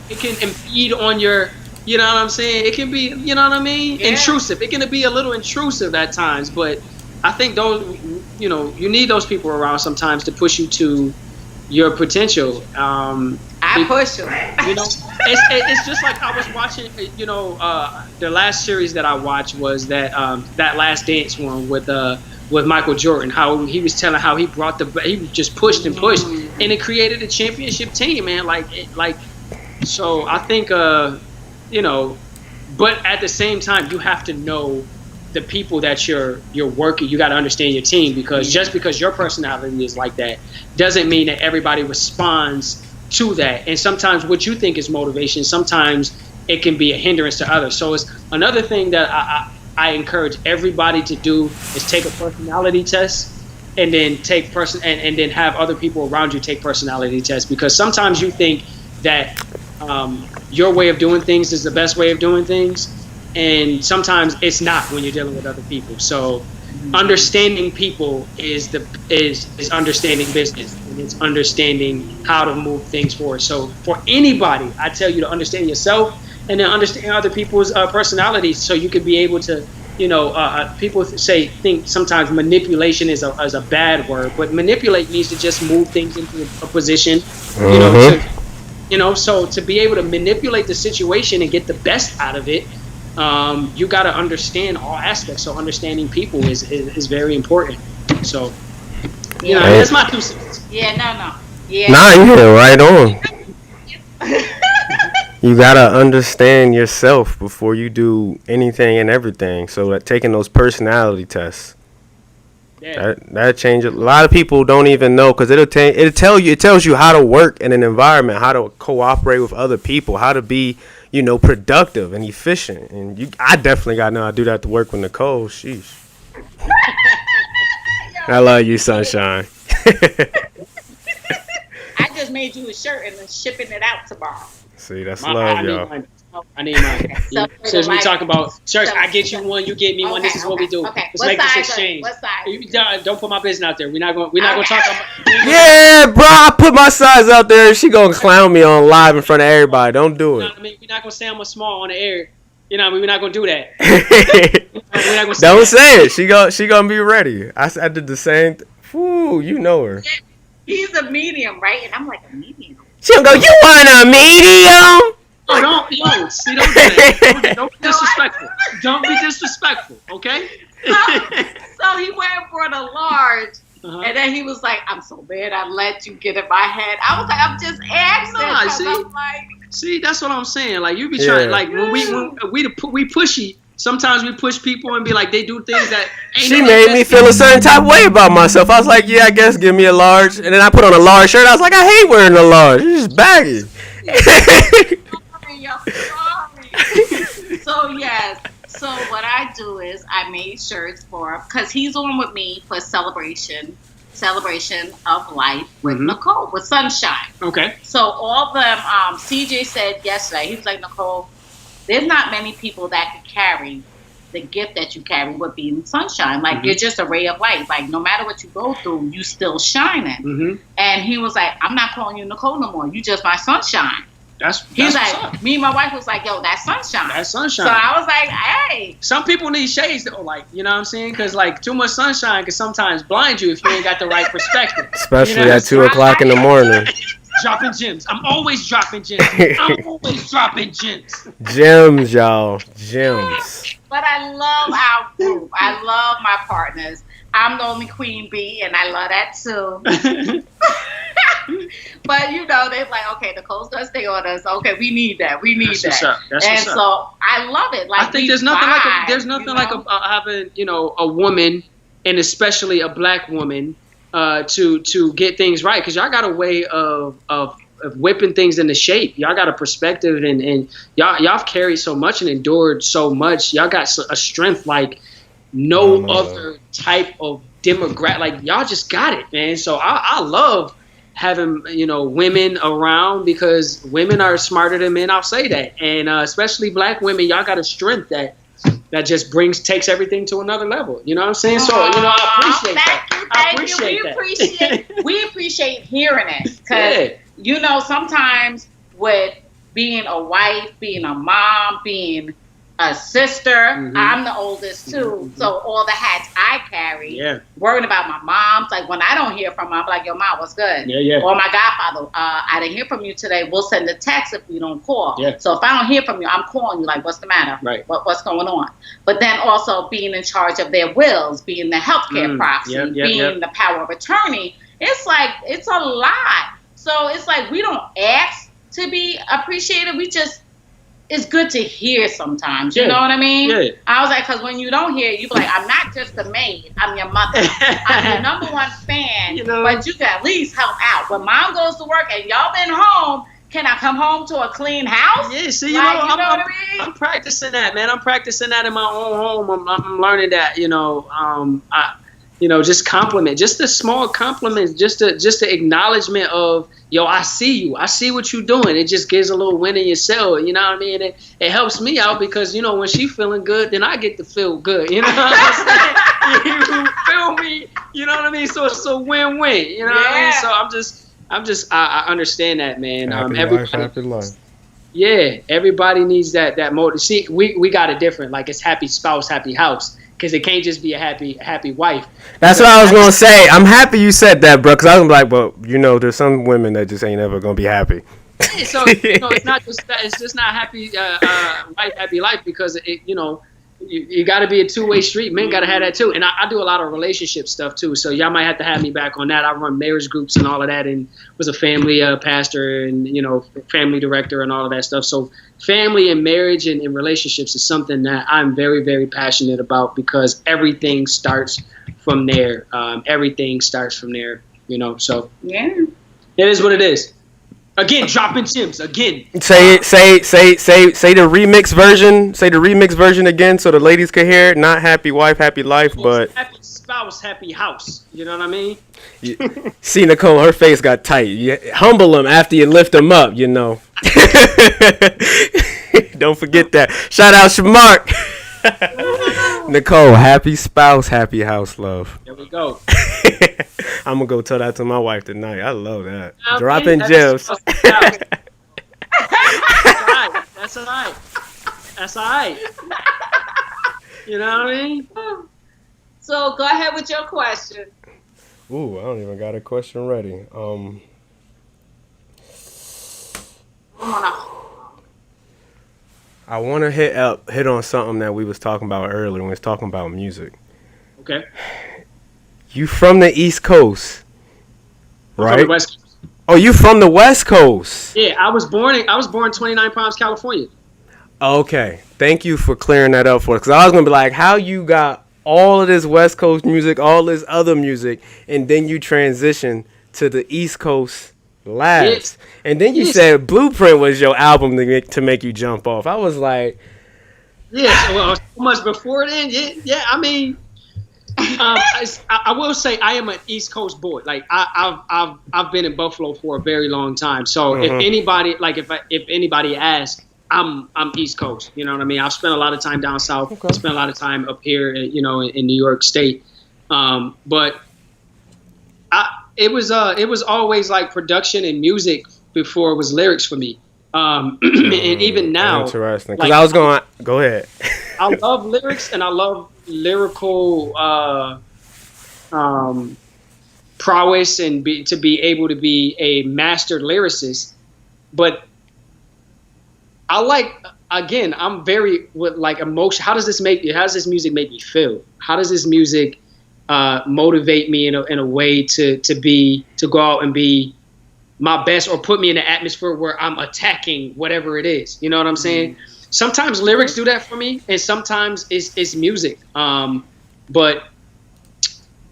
Speaker 1: it can impede on your, you know what I'm saying? It can be, you know what I mean? Yeah. Intrusive. It can be a little intrusive at times, but I think those, you know, you need those people around sometimes to push you to your potential.
Speaker 2: I push them.
Speaker 1: You know, it's just like I was watching, you know, the last series that I watched was that Last Dance one with Michael Jordan, how he was telling how he just pushed and pushed, and it created a championship team, man. So I think, you know, but at the same time, you have to know the people that you're working. You got to understand your team, because just because your personality is like that doesn't mean that everybody responds to that. And sometimes what you think is motivation, sometimes it can be a hindrance to others. So it's another thing that I encourage everybody to do is take a personality test, and then and then have other people around you take personality tests, because sometimes you think that your way of doing things is the best way of doing things, and sometimes it's not when you're dealing with other people. So understanding people is understanding business, and it's understanding how to move things forward. So for anybody, I tell you to understand yourself, and then understand other people's personalities, so you could be able to, you know, people think sometimes manipulation is a bad word, but manipulate means to just move things into a position, you know, so to be able to manipulate the situation and get the best out of it, you got to understand all aspects. So understanding people is very important. So, you know, that's my 2 cents.
Speaker 2: Yeah, no. Yeah.
Speaker 3: Nah, you're right on. You gotta understand yourself before you do anything and everything. So that taking those personality tests, that changes. A lot of people don't even know, because it tells you how to work in an environment, how to cooperate with other people, how to be, you know, productive and efficient. And I definitely got to know how to do that to work with Nicole. Sheesh. I love you, Sunshine.
Speaker 2: I just made you a shirt and I'm shipping it out tomorrow.
Speaker 3: See, that's love, y'all.
Speaker 1: I need mine. Since we talk about shirts, I get you one, you get me one. This is what we do.
Speaker 2: Okay.
Speaker 1: Let's make this exchange.
Speaker 2: What size?
Speaker 1: Don't put my business out there. We're not going to talk about.
Speaker 3: Yeah, bro, I put my size out there. She gonna clown me on live in front of everybody. Don't do it.
Speaker 1: You know, I mean, we're not gonna say I'm a small on the air. You know, I mean, we're not gonna do that.
Speaker 3: Don't say it. She gonna be ready. I did the same. Whew, you know her.
Speaker 2: He's a medium, right? And I'm like a medium.
Speaker 3: She gonna go, you want a medium?
Speaker 1: Oh, don't do that. Don't be disrespectful. Don't be disrespectful, okay?
Speaker 2: So he went and brought a large, and then he was like, "I'm so bad I let you get in my head." I was like, "I'm just asking."
Speaker 1: See, that's what I'm saying. Like you be trying, like when we pushy. Sometimes we push people and be like, they do things that ain't.
Speaker 3: She made me feel a certain type of way about myself. I was like, yeah, I guess give me a large. And then I put on a large shirt. I was like, I hate wearing a large. It's just baggy.
Speaker 2: So, yes. So, what I do is I made shirts for him because he's on with me for celebration of life with Nicole, with Sunshine.
Speaker 1: Okay.
Speaker 2: So, all of them, CJ said yesterday, he was like, Nicole, there's not many people that could carry the gift that you carry with being sunshine. Like, you're just a ray of light. Like, no matter what you go through, you still shining. And he was like, I'm not calling you Nicole no more. You just my sunshine. He's like, me and my wife was like, yo, that's sunshine.
Speaker 1: That's sunshine.
Speaker 2: So I was like, hey.
Speaker 1: Some people need shades though, like, you know what I'm saying? Because like too much sunshine can sometimes blind you if you ain't got the right perspective.
Speaker 3: Especially at 2 o'clock in the morning.
Speaker 1: Dropping gems. I'm always dropping gems. I'm always dropping gems.
Speaker 3: Gems, y'all. Gems.
Speaker 2: But I love our group. I love my partners. I'm the only queen bee, and I love that too. But you know, they're like, okay, Nicole's gonna stay on us. Okay, we need that. We need that. And so I love it. Like,
Speaker 1: I think there's nothing like having, you know, a woman, and especially a black woman, to get things right, because y'all got a way of whipping things into shape. Y'all got a perspective, and y'all carried so much and endured so much. Y'all got a strength like no other type of demographic. Like, y'all just got it, man. So I love having, you know, women around, because women are smarter than men. I'll say that, and especially black women, y'all got a strength that just takes everything to another level. You know what I'm saying? So, you know, I appreciate that.
Speaker 2: We appreciate hearing it, because you know, sometimes with being a wife, being a mom, being a sister, I'm the oldest too, so all the hats I carry, worrying about my moms. Like, when I don't hear from them, I'm like, yo, mom, what's good? Or my godfather, I didn't hear from you today. We'll send a text if we don't call. So if I don't hear from you, I'm calling you, like, what's the matter? What's going on? But then also being in charge of their wills, being the healthcare proxy, being the power of attorney. It's like, it's a lot. So it's like, we don't ask to be appreciated. We just, it's good to hear sometimes. You know what I mean? I was like, because when you don't hear, you be like, I'm not just a maid. I'm your mother. I'm your #1 fan. You know? But you can at least help out. When mom goes to work and y'all been home, can I come home to a clean house?
Speaker 1: Yeah, see, you know what I mean? I'm practicing that, man. I'm practicing that in my own home. I'm learning that, you know, just compliment, just the small compliments, just the acknowledgement of, yo, I see you. I see what you're doing. It just gives a little wind in your cell. You know what I mean? It helps me out, because, you know, when she feeling good, then I get to feel good. You know what I'm saying? You feel me? You know what I mean? So it's a win-win. You know what I mean? So I understand that, man.
Speaker 3: Happy life.
Speaker 1: Yeah, everybody needs that motive. See, we got it different. Like, it's happy spouse, happy house. Because it can't just be a happy wife.
Speaker 3: That's what I was gonna say. I'm happy you said that, bro. Because I was like, well, you know, there's some women that just ain't ever gonna be happy.
Speaker 1: Yeah, so you know, it's not just that. It's just not happy wife, happy life, because it, you know, you got to be a two-way street. Men got to have that too. And I do a lot of relationship stuff too. So y'all might have to have me back on that. I run marriage groups and all of that, and was a family pastor and, you know, family director and all of that stuff. So family and marriage and relationships is something that I'm very, very passionate about, because everything starts from there. Everything starts from there, you know. So it is what it is. Again, dropping gems. Again.
Speaker 3: Say the remix version. Say the remix version again, so the ladies can hear it. Not happy wife, happy life, but
Speaker 1: happy spouse, happy house. You know what I mean?
Speaker 3: See, Nicole, her face got tight. You humble them after you lift them up. You know. Don't forget that. Shout out Shamark. Nicole, happy spouse, happy house, love.
Speaker 1: There we go.
Speaker 3: I'm gonna go tell that to my wife tonight. I love that. Dropping gems.
Speaker 1: That's all right. You know what I mean?
Speaker 2: So go ahead with your question.
Speaker 3: Ooh, I don't even got a question ready. I want to hit on something that we was talking about earlier when we was talking about music.
Speaker 1: Okay.
Speaker 3: You from the East Coast, right?
Speaker 1: From the West Coast.
Speaker 3: Oh, you from the West Coast?
Speaker 1: Yeah, I was born 29 Palms, California.
Speaker 3: Okay, thank you for clearing that up for us. Because I was gonna be like, how you got all of this West Coast music, all this other music, and then you transition to the East Coast last, and then you said Blueprint was your album to make you jump off. I was like,
Speaker 1: yes, well, so much before then. Yeah. I mean, I will say I am an East Coast boy. Like I've been in Buffalo for a very long time. So if anybody if anybody asks, I'm East Coast. You know what I mean? I've spent a lot of time down south. Okay. I spent a lot of time up here, in New York State. But it was always like production and music before it was lyrics for me. And even now,
Speaker 3: interesting. Because I was going go ahead.
Speaker 1: I love lyrics and I love lyrical prowess and to be able to be a master lyricist. But I I'm very with like emotion. How does this music make me feel? How does this music motivate me in a way to go out and be my best, or put me in an atmosphere where I'm attacking whatever it is? You know what I'm saying? Sometimes lyrics do that for me, and sometimes it's music. But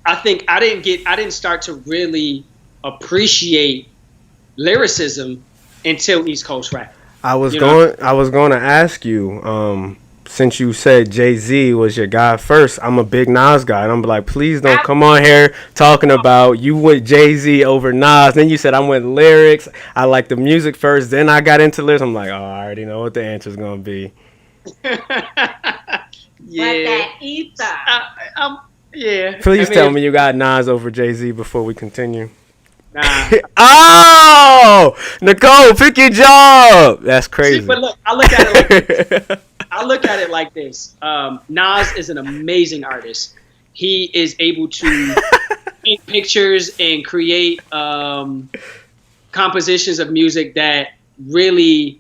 Speaker 1: I think I didn't start to really appreciate lyricism until East Coast rap.
Speaker 3: I was going to ask you, since you said JayZ was your guy first, I'm a big Nas guy, and I'm like, please don't come on here talking about you went JayZ over Nas. Then you said I went lyrics. I like the music first, then I got into lyrics. I'm like, oh, I already know what the answer's gonna be.
Speaker 2: Yeah. But that ether.
Speaker 1: Yeah.
Speaker 3: Please tell me you got Nas over JayZ before we continue.
Speaker 1: Nah.
Speaker 3: Oh, Nicole, pick your job. That's crazy.
Speaker 1: See, but look, I look at it like this. Nas is an amazing artist. He is able to paint pictures and create compositions of music that really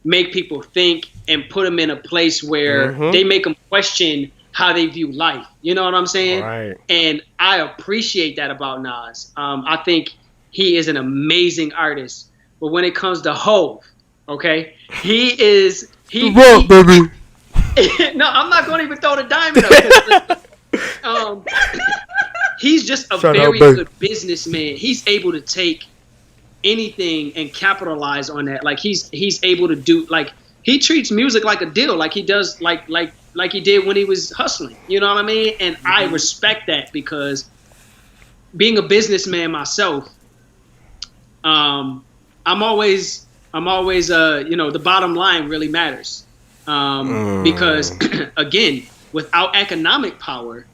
Speaker 1: make people think and put them in a place where they make them question how they view life. You know what I'm saying?
Speaker 3: Right.
Speaker 1: And I appreciate that about Nas. I think he is an amazing artist. But when it comes to Hov, okay, baby. No, I'm not going to even throw the diamond up. He's just a very good businessman. He's able to take anything and capitalize on that. Like he's able to do, like, he treats music like a deal, like he does, like he did when he was hustling. You know what I mean? And I respect that, because being a businessman myself, I'm always the bottom line really matters. Because again, without economic power,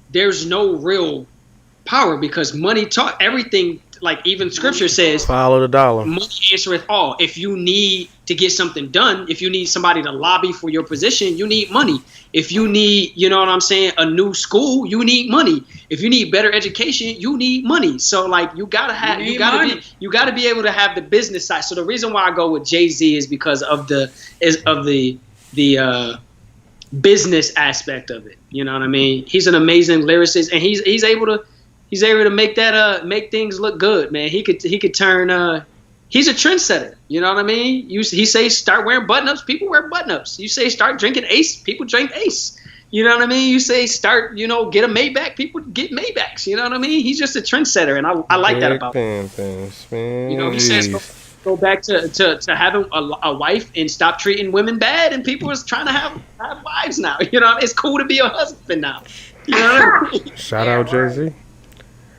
Speaker 1: there's no real power, because money talk everything. Like even scripture says,
Speaker 3: follow the dollar.
Speaker 1: Money answereth all. If you need to get something done, if you need somebody to lobby for your position, you need money. If you need, you know what I'm saying, a new school, you need money. If you need better education, you need money. So like you gotta be able to have the business side. So the reason why I go with JayZ is because of the business aspect of it. You know what I mean? He's an amazing lyricist, and he's able to make that make things look good, man. He could turn. He's a trendsetter. You know what I mean? He say start wearing button-ups, people wear button-ups. You say start drinking Ace, people drink Ace. You know what I mean? You say start, get a Maybach, people get Maybachs. You know what I mean? He's just a trendsetter, and I like that about him. You know, he says go back to having a wife and stop treating women bad, and people is trying to have wives now. You know, it's cool to be a husband now. You know what I mean?
Speaker 3: Shout out JayZ.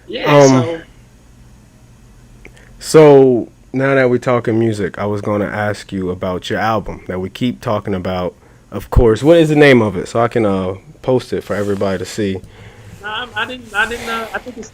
Speaker 1: Yeah.
Speaker 3: So now that we're talking music, I was going to ask you about your album that we keep talking about. Of course, what is the name of it, so I can post it for everybody to see?
Speaker 1: I didn't. I think it's.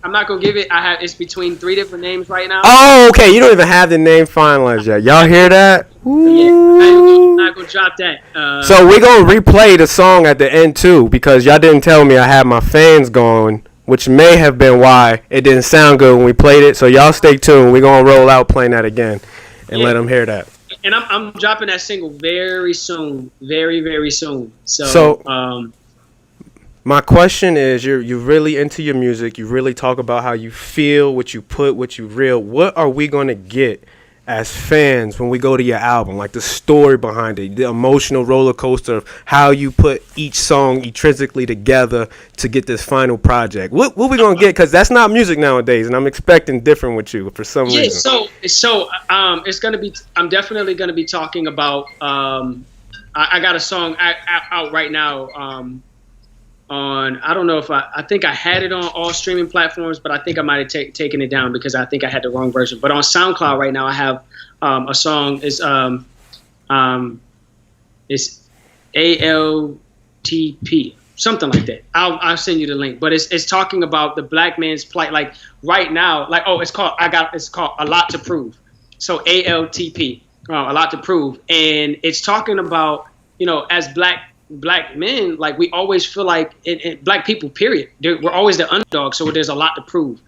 Speaker 1: I'm not gonna give it. It's between 3 different names right now.
Speaker 3: Oh, okay. You don't even have the name finalized yet. Y'all hear that?
Speaker 1: Yeah, I'm not gonna drop that.
Speaker 3: So we're gonna replay the song at the end too, because y'all didn't tell me I had my fans going, which may have been why it didn't sound good when we played it. So y'all stay tuned. We're gonna roll out playing that again and let them hear that.
Speaker 1: and I'm dropping that single very soon, very, very soon. So
Speaker 3: my question is, you're really into your music. You really talk about how you feel, what you put, what you real. What are we gonna get as fans when we go to your album? Like the story behind it, the emotional roller coaster of how you put each song intrinsically together to get this final project. What we gonna get? Because that's not music nowadays, and I'm expecting different with you for some reason.
Speaker 1: So it's gonna be. I'm definitely gonna be talking about. I got a song out right now. On, I don't know if I think I had it on all streaming platforms, but I think I might have taken it down because I think I had the wrong version. But on SoundCloud right now, I have a song. It's ALTP, something like that. I'll send you the link. But it's talking about the black man's plight. Like right now, like it's called A Lot to Prove. So ALTP, A Lot to Prove, and it's talking about, you know, as black men, like we always feel like black people, period, we're always the underdog, so there's a lot to prove.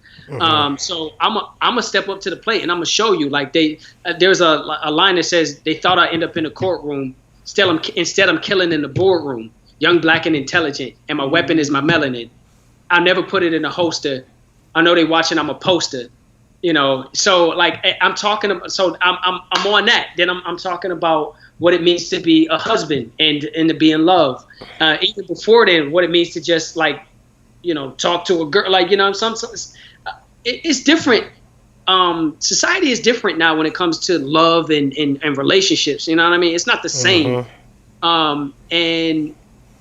Speaker 1: So I'm a step up to the plate, and I'm gonna show you, like there's a line that says they thought I'd end up in a courtroom, instead I'm killing in the boardroom, young, black, and intelligent, and my weapon is my melanin. I'll never put it in a holster. I know they watching, I'm a poster, you know. So like I'm talking about, so I'm on that. Then I'm talking about what it means to be a husband and to be in love. Even before then, what it means to just, like, you know, talk to a girl, like, you know, it's different. Society is different now when it comes to love and relationships. You know what I mean? It's not the same. And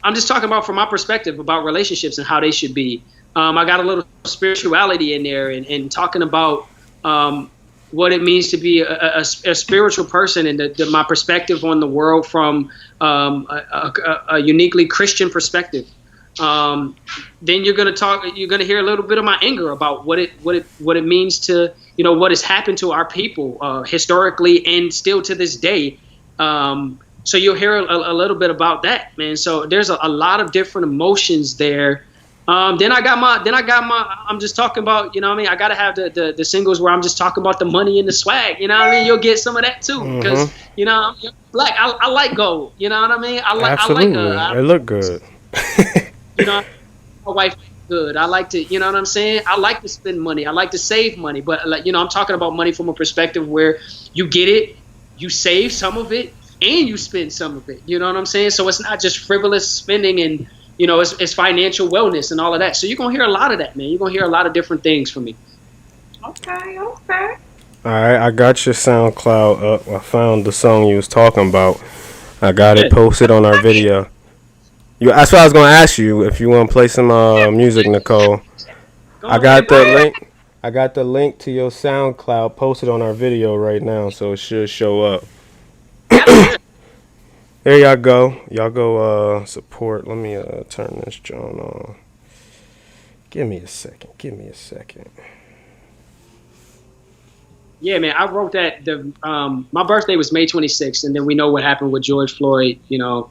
Speaker 1: I'm just talking about from my perspective about relationships and how they should be. I got a little spirituality in there and talking about what it means to be a spiritual person, and my perspective on the world from a uniquely Christian perspective. Then you're gonna hear a little bit of my anger about what it means to, you know, what has happened to our people historically and still to this day. So you'll hear a little bit about that, man. So there's a lot of different emotions there. Then I got my, I'm just talking about, you know what I mean? I got to have the singles where I'm just talking about the money and the swag, you know what I mean? You'll get some of that too. Because, you know, I'm black. I like gold, you know what I mean?
Speaker 3: Absolutely. It look good.
Speaker 1: You know, my wife good. I like to, you know what I'm saying? I like to spend money. I like to save money. But, like, you know, I'm talking about money from a perspective where you get it, you save some of it, and you spend some of it. You know what I'm saying? So it's not just frivolous spending, and, you know, it's financial wellness and all of that. So you're going to hear a lot of that, man. You're going to hear a lot of different things from me.
Speaker 2: Okay.
Speaker 3: All right, I got your SoundCloud up. I found the song you was talking about. I got it posted on our video. That's what I was going to ask you, if you want to play some music, Nicole. I got the link. I got the link to your SoundCloud posted on our video right now, so it should show up. There y'all go. Y'all go support. Let me turn this John on. Give me a second.
Speaker 1: Yeah, man, I wrote that. My birthday was May 26th, and then we know what happened with George Floyd, you know,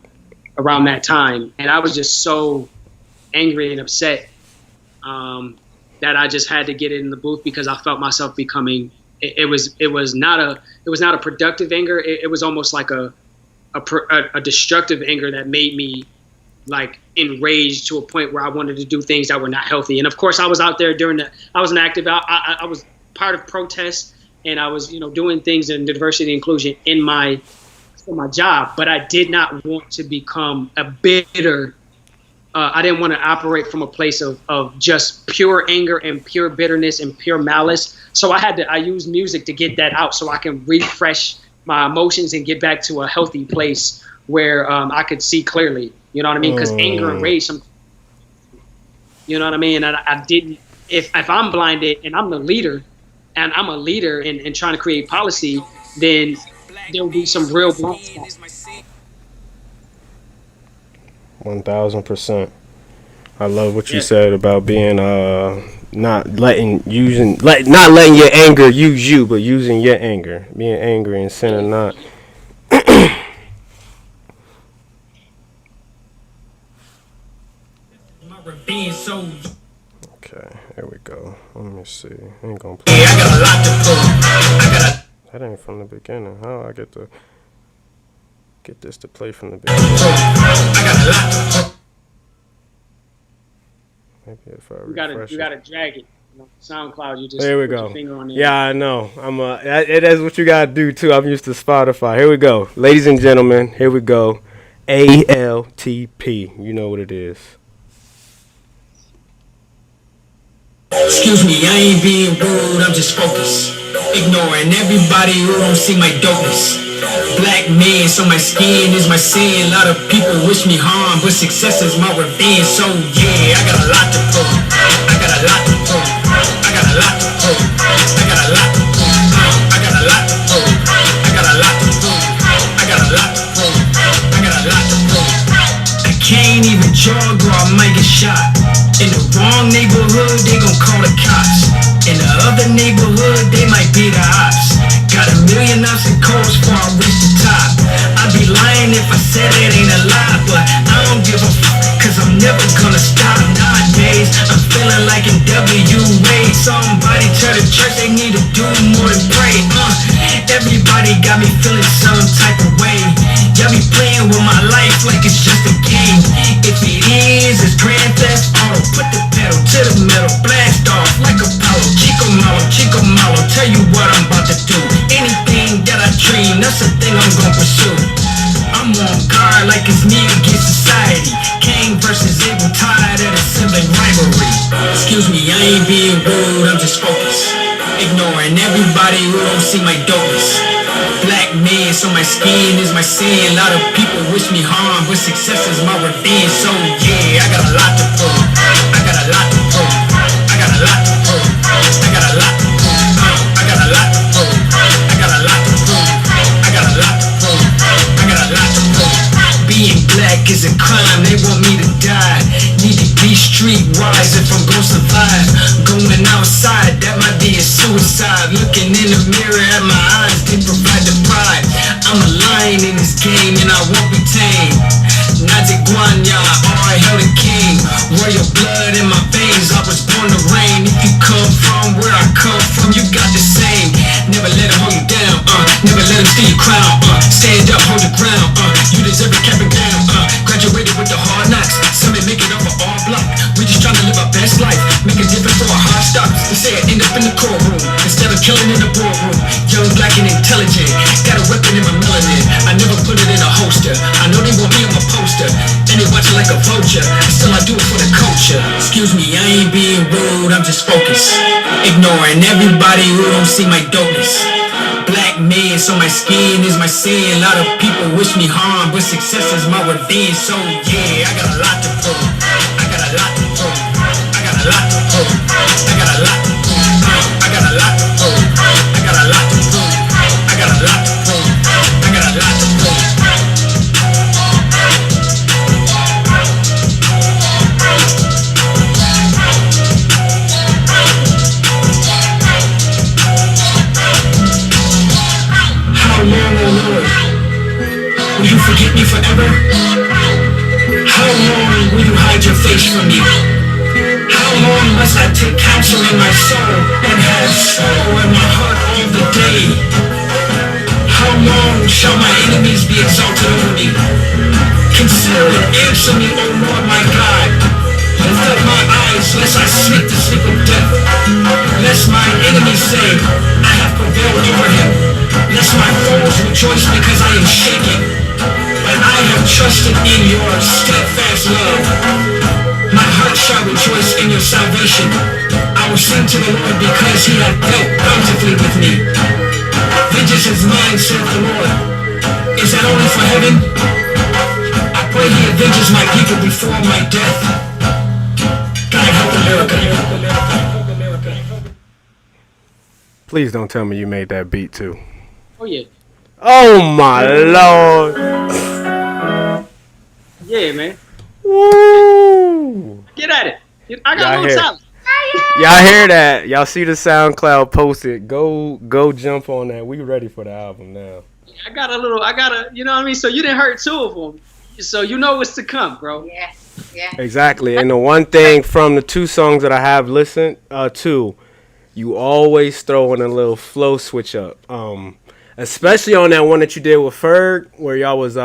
Speaker 1: around that time. And I was just so angry and upset that I just had to get it in the booth, because I felt myself becoming, it was not a productive anger. It was almost like a destructive anger that made me, like, enraged to a point where I wanted to do things that were not healthy. And of course, I was out there I was an active. I was part of protests, and I was, you know, doing things in diversity and inclusion for my job. But I did not want to become a bitter. I didn't want to operate from a place of just pure anger and pure bitterness and pure malice. So I used music to get that out, so I can refresh my emotions and get back to a healthy place where I could see clearly, you know what I mean? Because anger and rage, you know what I mean? And I didn't, if I'm blinded and I'm the leader, and I'm a leader in trying to create policy, then there will be some real blind spots.
Speaker 3: 1000%. I love what you said about being not letting your anger use you, but using your anger, being angry and sinning not. Okay, here we go. Let me see. I ain't gonna play. That ain't from the beginning. How I get the Get this to play from the beginning.
Speaker 4: I got a lot.
Speaker 3: Maybe if I
Speaker 1: you gotta drag it. SoundCloud, you just
Speaker 3: there we
Speaker 1: put
Speaker 3: go.
Speaker 1: your finger on it.
Speaker 3: Yeah, I know. That's what you gotta do too. I'm used to Spotify. Here we go, ladies and gentlemen. Here we go. ALTP. You know what it is.
Speaker 4: Excuse me, I ain't being rude, I'm just focused. Ignoring everybody who don't see my dopeness. Black man, so my skin is my sin. A lot of people wish me harm, but success is my revenge. So yeah, I got a lot to prove. I got a lot to prove. I got a lot to prove. I got a lot to prove. I got a lot to prove. I got a lot to prove. I got a lot to prove. I got a lot to prove. I can't even jog or I might get shot. In the wrong neighborhood, they gon' call the cops. In the other neighborhood, they might be the ops. Got a million ounce of codes before I reach the top. I'd be lying if I said it ain't a lie, but I don't give a fuck, cause I'm never gonna stop. Nowadays, I'm feeling like in WA. Somebody tell the church they need to do more than pray. Everybody got me feeling some type of way. Y'all be playing with my life like it's just a game. If it is, it's Grand Theft Auto. Put the pedal to the metal, blast off like Apollo. Chico Malo, tell you what I'm about to do. Anything that I dream, that's the thing I'm gonna pursue. I'm on guard like it's me against society. King versus Abel, tired of the sibling rivalry. Excuse me, I ain't being rude, I'm just focused. Ignoring everybody who don't see my dopeness. Black man, so my skin is my sin. A lot of people wish me harm, but success is my revenge. So yeah, I got a lot to prove. I got a lot to prove. I got a lot to prove. I got a lot to prove. I got a lot to prove. I got a lot to prove. I got a lot to prove. I got a lot to prove. Being black is a crime, they want me to die. Need to be streetwise if I'm gonna survive. Going outside, that might be a suicide. Looking in the mirror at my eyes, they provide the pride. I'm a lion in this game and I won't be tamed. Najiguanya, or I held a king. Royal blood in my veins, I was born to reign. If you come from where I come from, you got the same. Never let them hold you down, never let them steal your crown, stand up, hold your ground, you deserve a cap and gown, graduated with the hard knocks, some may make it over all block. We just trying to live our best life, make a difference for our hard stops. They say I end up in the courtroom, instead of killing in the boardroom. Young, black, and intelligent, got a weapon in my melanin, I never put it in a holster. I know they want me on my poster, and they watch it like a vulture, still I do it for the culture. Excuse me, I ain't being rude, I'm just focused. Ignoring everybody who don't see my dopeness. Black man, so my skin is my sin. A lot of people wish me harm, but success is my revenge. So yeah, I got a lot to prove. I got a lot to prove. I got a lot to prove. I got a lot to prove. I got a lot to prove. I got a lot to prove. I got a lot to prove. I got a lot to prove. How long, oh Lord, will you forget me forever? How long will you hide your face from me? How long must I take counsel in my soul and have sorrow in my heart all the day? How long shall my enemies be exalted over me? Consider and answer me, O Lord my God. Lift up my eyes, lest I sleep the sleep of death. Lest my enemies say, I have prevailed over him. Lest my foes rejoice because I am shaken. But I have trusted in your steadfast love. My heart shall rejoice in your salvation. I will sing to the Lord because he hath dealt bountifully with me. Vengeance is mine, saith the Lord. Is that only for heaven? I pray he avenges my people before my death. God help America.
Speaker 3: Please don't tell me you made that beat too.
Speaker 1: Oh yeah.
Speaker 3: Oh my Lord.
Speaker 1: Yeah, man.
Speaker 3: Woo.
Speaker 1: Get at it. I got a little talent.
Speaker 3: Y'all hear that? Y'all see the SoundCloud posted. Go jump on that. We ready for the album now.
Speaker 1: I got a, you know what I mean? So you didn't hurt two of them. So you know what's to come, bro.
Speaker 2: Yeah.
Speaker 3: Exactly. And the one thing from the two songs that I have listened to, you always throw in a little flow switch up. especially on that one that you did with Ferg, where y'all was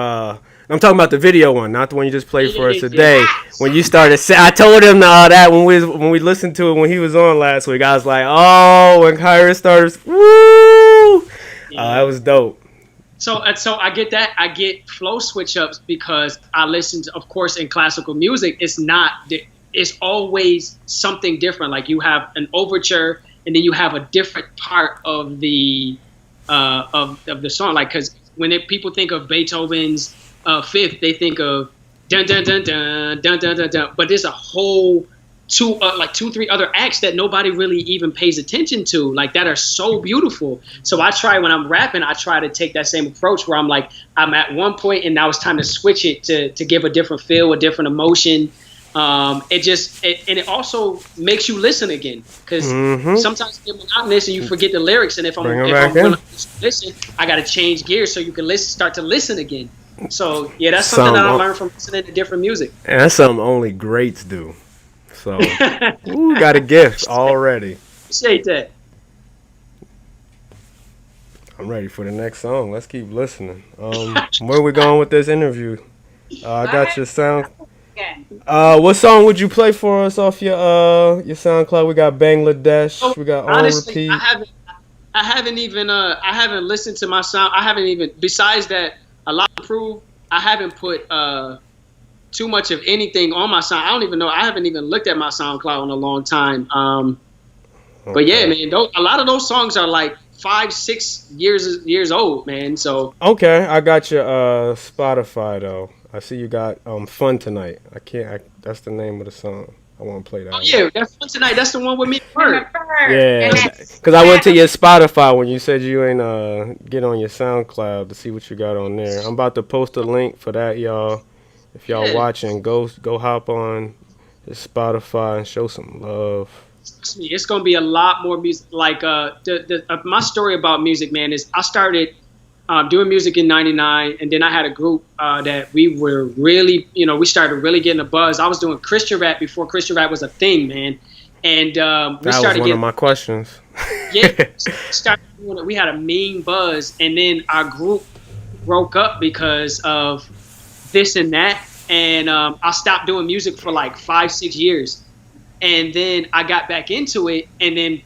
Speaker 3: I'm talking about the video one, not the one you just played for us today. When you started, I told him that when we listened to it when he was on last week, I was like, oh, when Kyrie started, woo, that was dope.
Speaker 1: So I get that. I get flow switch ups because I listen to, of course, in classical music, it's always something different. Like you have an overture and then you have a different part of the song. Like, because when people think of Beethoven's Fifth, they think of dun dun dun dun dun dun dun dun. But there's a whole two, 3 other acts that nobody really even pays attention to, like that are so beautiful. So I try, when I'm rapping, I try to take that same approach where I'm like, I'm at one point and now it's time to switch it to give a different feel, a different emotion. It also makes you listen again, because sometimes you get monotonous and you forget the lyrics. And if I'm going to listen, I got to change gears so you can start to listen again. So yeah, that's something that I learned from listening to different music.
Speaker 3: And that's something only greats do. So ooh, got a gift already.
Speaker 1: Appreciate that.
Speaker 3: I'm ready for the next song. Let's keep listening. Where we going with this interview? I got your sound. What song would you play for us off your SoundCloud? We got Bangladesh. We got
Speaker 1: honestly,
Speaker 3: On Repeat.
Speaker 1: I haven't listened to my sound. I haven't even, besides that, a lot of proof. I haven't put too much of anything on my sound. I don't even know. I haven't even looked at my SoundCloud in a long time. But yeah, man, a lot of those songs are like 5-6 years old, man. So
Speaker 3: okay, I got your Spotify though. I see you got Fun Tonight. That's the name of the song. I want to play that.
Speaker 1: Oh yeah, that's Fun Tonight. That's the one with me.
Speaker 3: Yeah, because I went to your Spotify when you said you ain't get on your SoundCloud to see what you got on there. I'm about to post a link for that, y'all. If y'all watching, go hop on his Spotify and show some love.
Speaker 1: It's gonna be a lot more music. Like my story about music, man, is I started doing music in '99, and then I had a group that we were really, we started really getting a buzz. I was doing Christian rap before Christian rap was a thing, man, and we started.
Speaker 3: That was one of my questions.
Speaker 1: Yeah, started doing it. We had a mean buzz, and then our group broke up because of this and that, and I stopped doing music for like 5-6 years, and then I got back into it, and then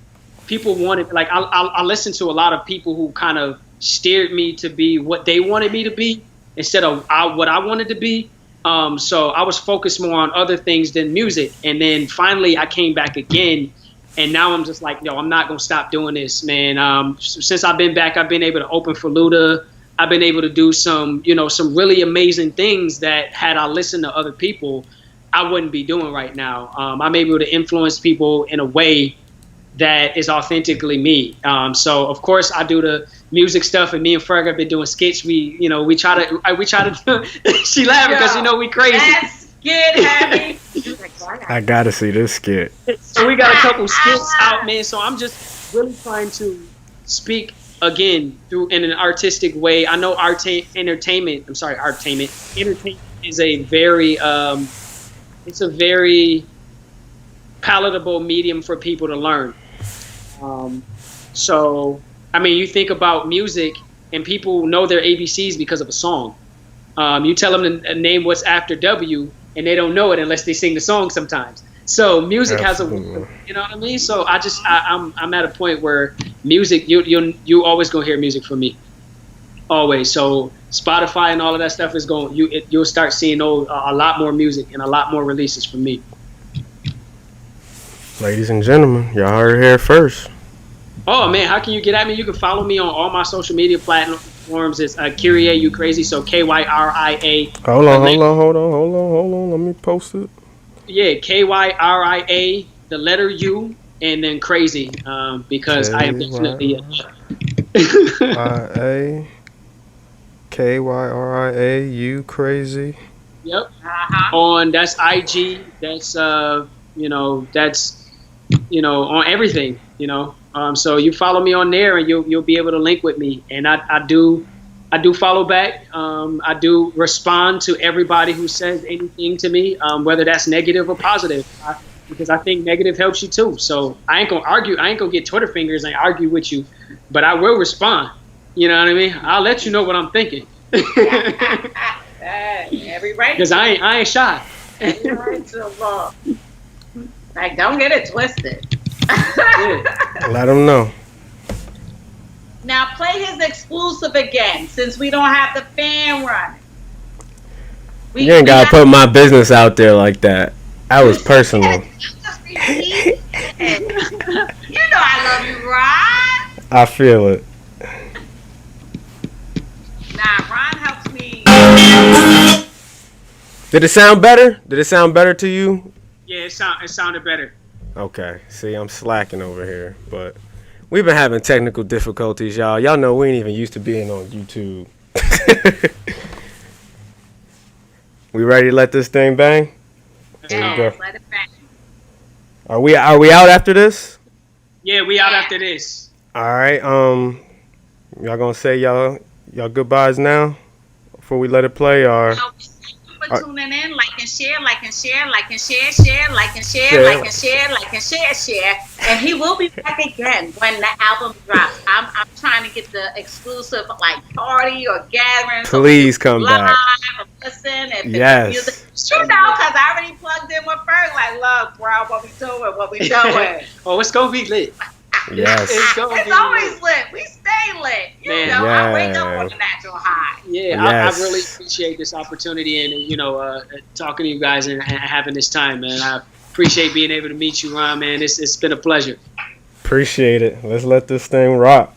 Speaker 1: people wanted, like, I listened to a lot of people who kind of steered me to be what they wanted me to be instead of what I wanted to be. So I was focused more on other things than music. And then finally I came back again, and now I'm just like, yo, I'm not going to stop doing this, man. Since I've been back, I've been able to open for Luda. I've been able to do some really amazing things that had I listened to other people, I wouldn't be doing right now. I'm able to influence people in a way that is authentically me. So of course I do the music stuff, and me and Ferg have been doing skits. We try to she laughing because we crazy.
Speaker 2: That's skit heavy.
Speaker 3: I gotta see this skit.
Speaker 1: So we got a couple skits out, man. So I'm just really trying to speak again in an artistic way. I know entertainment is a very it's a very palatable medium for people to learn. So, I mean, you think about music, and people know their ABCs because of a song. You tell them to name what's after W, and they don't know it unless they sing the song sometimes. So music
Speaker 3: Absolutely.
Speaker 1: has you know what I mean? So I'm at a point where music, you always gonna hear music from me, always. So Spotify and all of that stuff is you'll start seeing a lot more music and a lot more releases from me.
Speaker 3: Ladies and gentlemen, y'all heard it here first.
Speaker 1: Oh man, how can you get at me? You can follow me on all my social media platforms. It's Kyrie You Crazy, so KYRIA.
Speaker 3: Hold on. Let me post it.
Speaker 1: Yeah, KYRIA, the letter U, and then Crazy, because I am definitely
Speaker 3: KYRIA, you Crazy.
Speaker 1: Yep. On that's IG. That's that's on everything. So you follow me on there, and you'll be able to link with me. And I do follow back. I do respond to everybody who says anything to me, whether that's negative or positive, because I think negative helps you too. So I ain't gonna argue. I ain't gonna get Twitter fingers and argue with you, but I will respond. You know what I mean? I'll let you know what I'm thinking.
Speaker 2: Every right.
Speaker 1: Because I ain't shy.
Speaker 2: Every right to the law. Like, don't get it twisted.
Speaker 3: Let them know.
Speaker 2: Now play his exclusive again, since we don't have the fan running.
Speaker 3: You ain't gotta put my business out there like that. That was personal.
Speaker 2: You know I love you, Ron.
Speaker 3: I feel it.
Speaker 2: Nah, Ron helps me.
Speaker 3: Did it sound better? Did it sound better to you?
Speaker 1: Yeah, it sounded better.
Speaker 3: Okay. See, I'm slacking over here, but we've been having technical difficulties, y'all. Y'all know we ain't even used to being on YouTube. We ready to let this thing bang?
Speaker 2: Yeah, let it bang.
Speaker 3: Are we out after this?
Speaker 1: Yeah, we out after this.
Speaker 3: All right. Y'all gonna say y'all goodbyes now before we let it play, or?
Speaker 2: For tuning in, like and share, like and share, like and share, share, like and share, like and share, like and share, share. And he will be back again when the album drops. I'm trying to get the exclusive like party or gathering.
Speaker 3: Please come back.
Speaker 2: Or listen. If
Speaker 3: yes.
Speaker 2: Music, you know, because I already plugged in with Ferg. Like, look, bro, what we doing?
Speaker 1: Oh, it's gonna be lit.
Speaker 3: Yes.
Speaker 2: It's always lit. We stay lit. You know,
Speaker 3: yeah.
Speaker 2: I wake up on a natural high.
Speaker 1: Yeah,
Speaker 3: yes.
Speaker 1: I really appreciate this opportunity and, talking to you guys and having this time, man. I appreciate being able to meet you, Ron, man. It's been a pleasure.
Speaker 3: Appreciate it. Let's let this thing rock.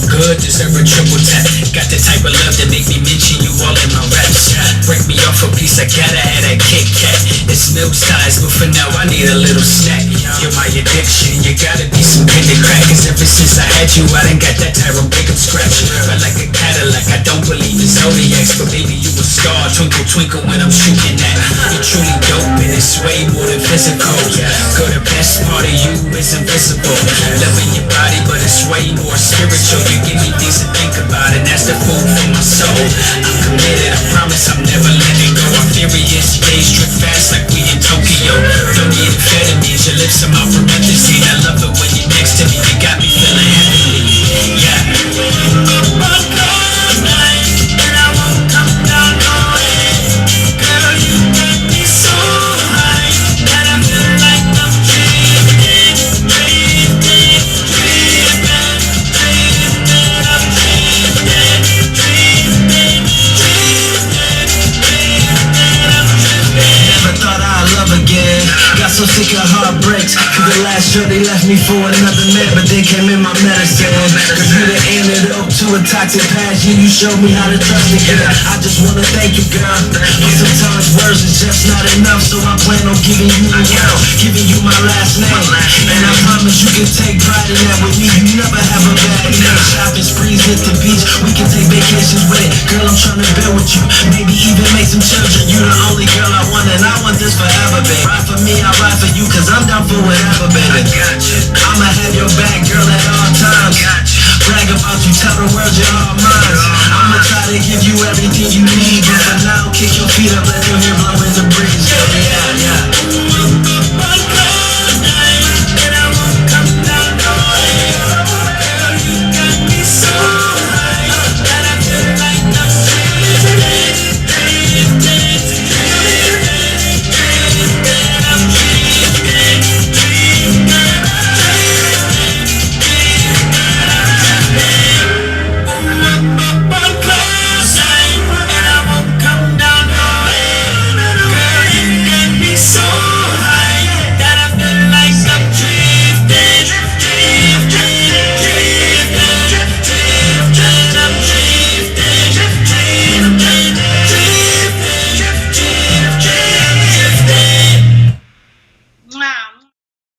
Speaker 4: Good, deserve a triple tap. Got the type of love that make me mention you all in my raps. Break me off a piece, I gotta have that Kit Kat. It's milk size, but for now I need a little snack. You're my addiction, you gotta be some kind of crack. Cause ever since I had you, I done got that Tyrone Pickup scratch. Felt like a Cadillac, I don't believe in zodiacs, but baby you a star, twinkle twinkle when I'm shooting that. You're truly dope and it's way more than physical. Girl, the best part of you is invisible. Loving your body, but it's way more spiritual. You give me things to think about, and that's the food for my soul. I'm committed, I promise I'm never letting go. I'm furious, days trip fast like we in Tokyo. Don't need amphetamines, your lips are my promethazine. I love it when you're next to me, you got me feeling heavenly. Yeah. Got so sick of heartbreaks. Cause the last show they left me for another man, but they came in my medicine. Cause you the antidote to a toxic passion. You showed me how to trust again. I just wanna thank you, girl. But sometimes words is just not enough, so I plan on giving you the world, giving you my last name. And I promise you can take pride in that with me. You never have a bad name. Shopping sprees, hit the beach, we can take vacations with it. Girl, I'm trying to build with you, maybe even make some children. You the only girl I want, and I want this forever, babe. Ride for me, I ride for you, cause I'm down for whatever, baby. I'ma have your back, girl, at all times. Brag about you, tell the world you're all mine. I'ma try to give you everything you need, but for now, kick your feet up, let your hair blow in the